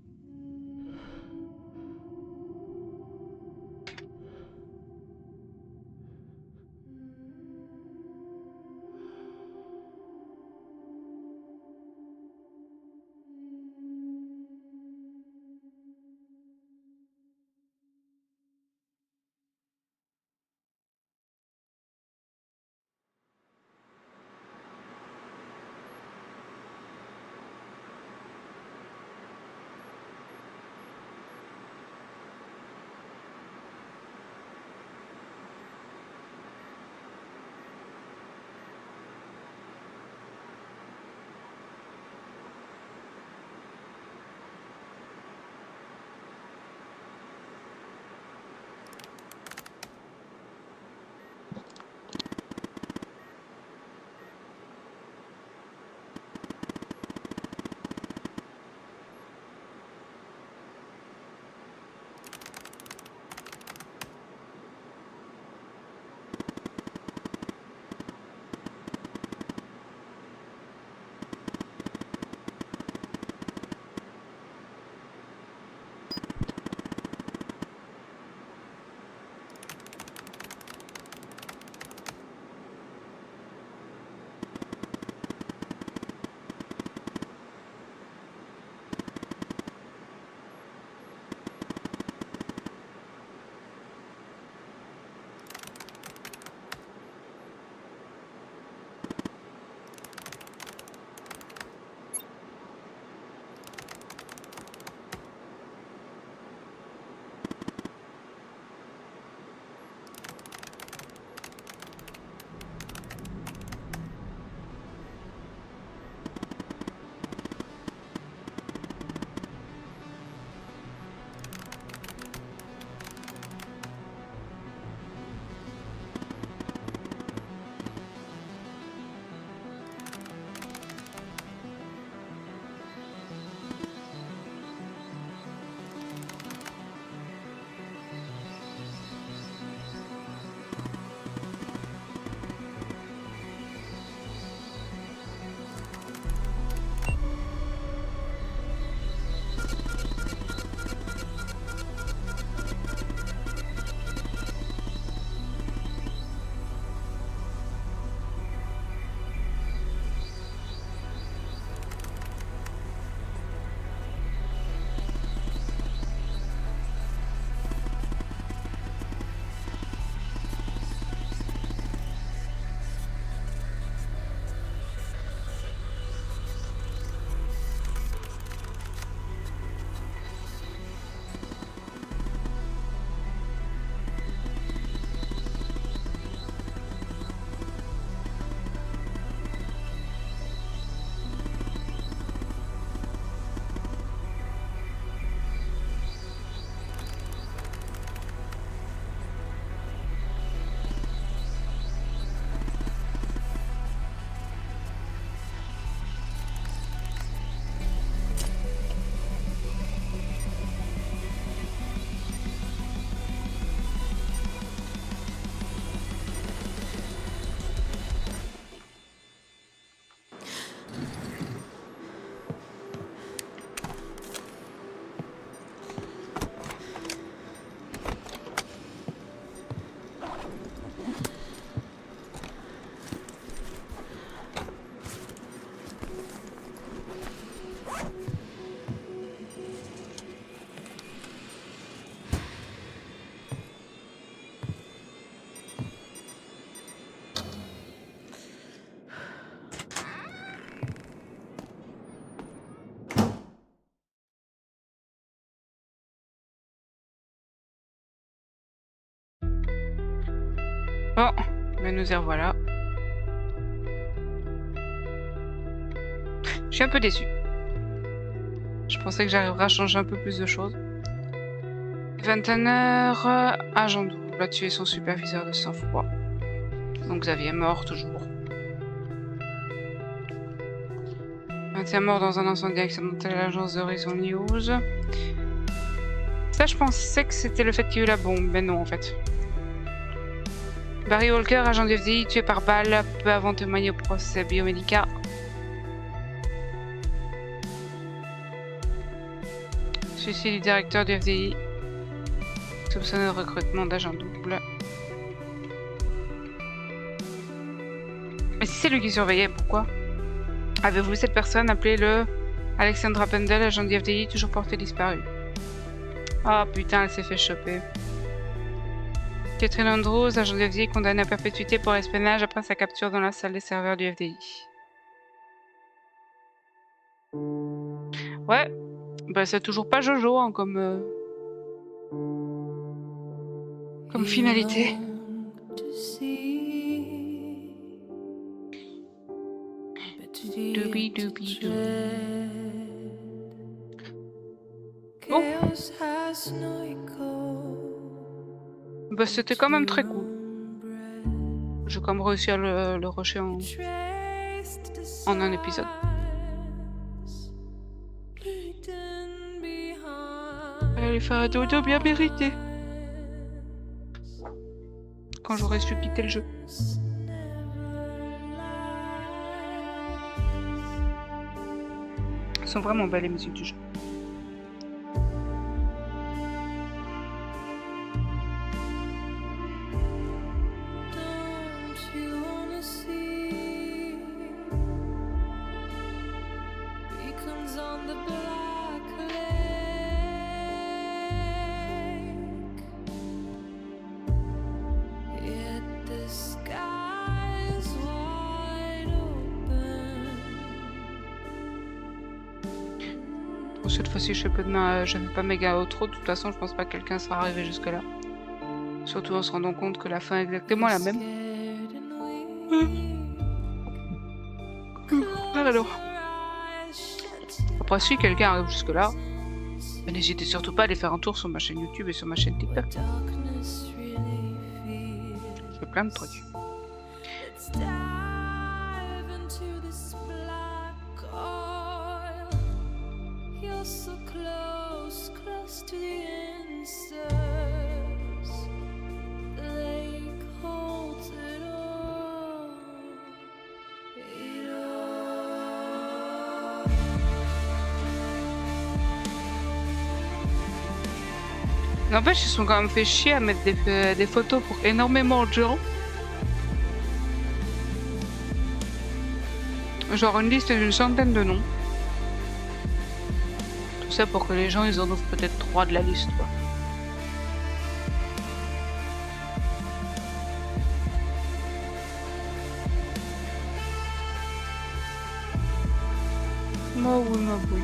Bon, ben nous y revoilà. Je suis un peu déçue. Je pensais que j'arriverais à changer un peu plus de choses. 21h, agent double a tué son superviseur de sang-froid. Donc Xavier est mort toujours. 21 morts dans un incendie accidentel à l'agence d'Horizon News. Ça, je pensais que c'était le fait qu'il y ait eu la bombe, mais non en fait. Barry Walker, agent du FBI, tué par balle, peu avant de témoigner au procès biomédical. Suicide du directeur du FBI, soupçonné de recrutement d'agents doubles. Mais si c'est lui qui surveillait, pourquoi? Avez-vous vu cette personne appelée le Alexandra Pendel, agent du FBI, toujours porté disparu? Ah putain, elle s'est fait choper. Catherine Andrews, agent du FBI, condamnée à perpétuité pour espionnage après sa capture dans la salle des serveurs du FBI. Ouais, bah c'est toujours pas Jojo hein, comme finalité. Doubi doubi doubi. Bon. Bah c'était quand même très cool. J'ai quand même réussi à le rusher en un épisode. Allez faire un dodo bien mérité. Quand j'aurais su quitter le jeu. Elles sont vraiment belles les musiques du jeu. Cette fois-ci, je fais pas méga outro. De toute façon, je pense pas que quelqu'un sera arrivé jusque-là. Surtout en se rendant compte que la fin est exactement la même. Alors. Après, si quelqu'un arrive jusque-là, n'hésitez surtout pas à aller faire un tour sur ma chaîne YouTube et sur ma chaîne TikTok. Je fais plein de trucs. So close, close to the answers. The lake holds it all. It all. N'empêche, ils sont quand même fait chier à mettre des photos pour énormément de gens. Genre une liste d'une centaine de noms. Tout ça pour que les gens ils en ouvrent peut-être 3 de la liste quoi. Ma oui, ma oui.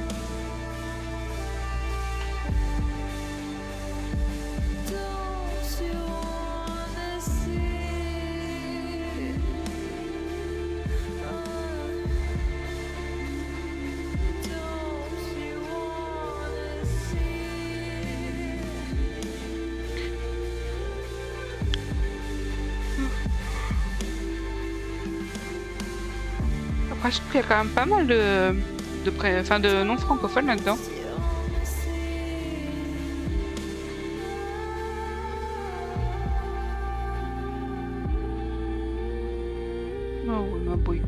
Après, je trouve qu'il y a quand même pas mal de non francophones là-dedans. Oh oui, ma bouille.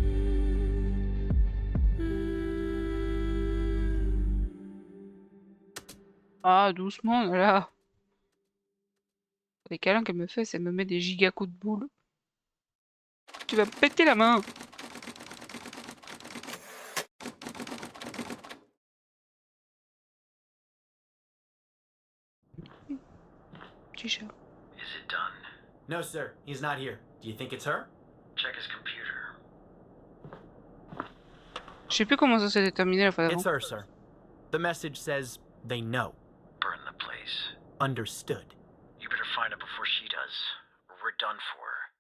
Ah, doucement, là. Les câlins qu'elle me fait, c'est me met des giga coups de boule. Tu vas me péter la main. Petit chat. Is it done? No, sir. He's not here. Do you think it's her? Check his computer. Je sais plus comment ça s'est déterminé la fois d'avant. It's her, sir. The message says they know. Burn the place. Understood. You better find it before she does. We're done for.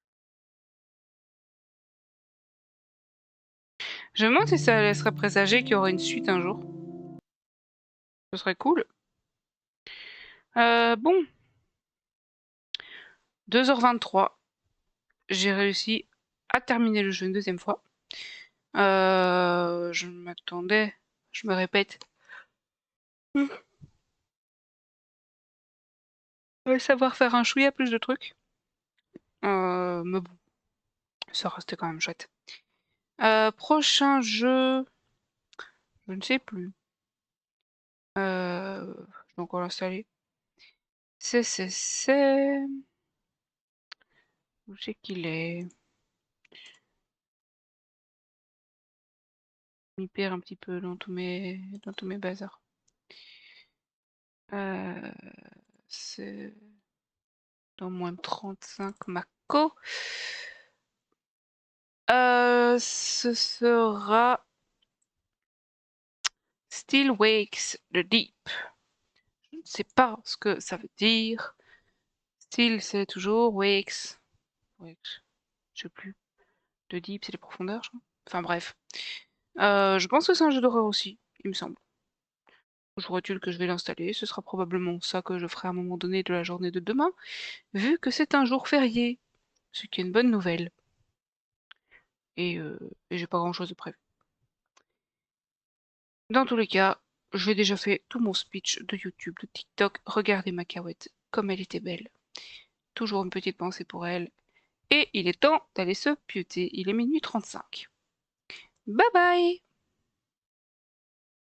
Je me demande si ça laisserait présager qu'il y aurait une suite un jour. Ce serait cool. Bon. 2h23. J'ai réussi à terminer le jeu une deuxième fois. Je m'attendais, je me répète, savoir faire un chouïa plus de trucs. Mais bon, ça restait quand même chouette. Prochain jeu, je ne sais plus. Je vais encore l'installer. C'est... Où c'est qu'il est? Je m'y perds un petit peu dans tous mes bazars. C'est dans moins de 35 Mako. Ce sera Still Wakes the Deep. Je ne sais pas ce que ça veut dire. Still, c'est toujours Wakes. Wakes. Je sais plus. The Deep, c'est les profondeurs, je crois. Enfin bref. Je pense que c'est un jeu d'horreur aussi, il me semble. Toujours que je vais l'installer. Ce sera probablement ça que je ferai à un moment donné de la journée de demain, vu que c'est un jour férié. Ce qui est une bonne nouvelle. Et j'ai pas grand chose de prévu. Dans tous les cas, j'ai déjà fait tout mon speech de YouTube, de TikTok. Regardez ma Cahouette, comme elle était belle. Toujours une petite pensée pour elle. Et il est temps d'aller se pieuter. Il est minuit 35. Bye bye!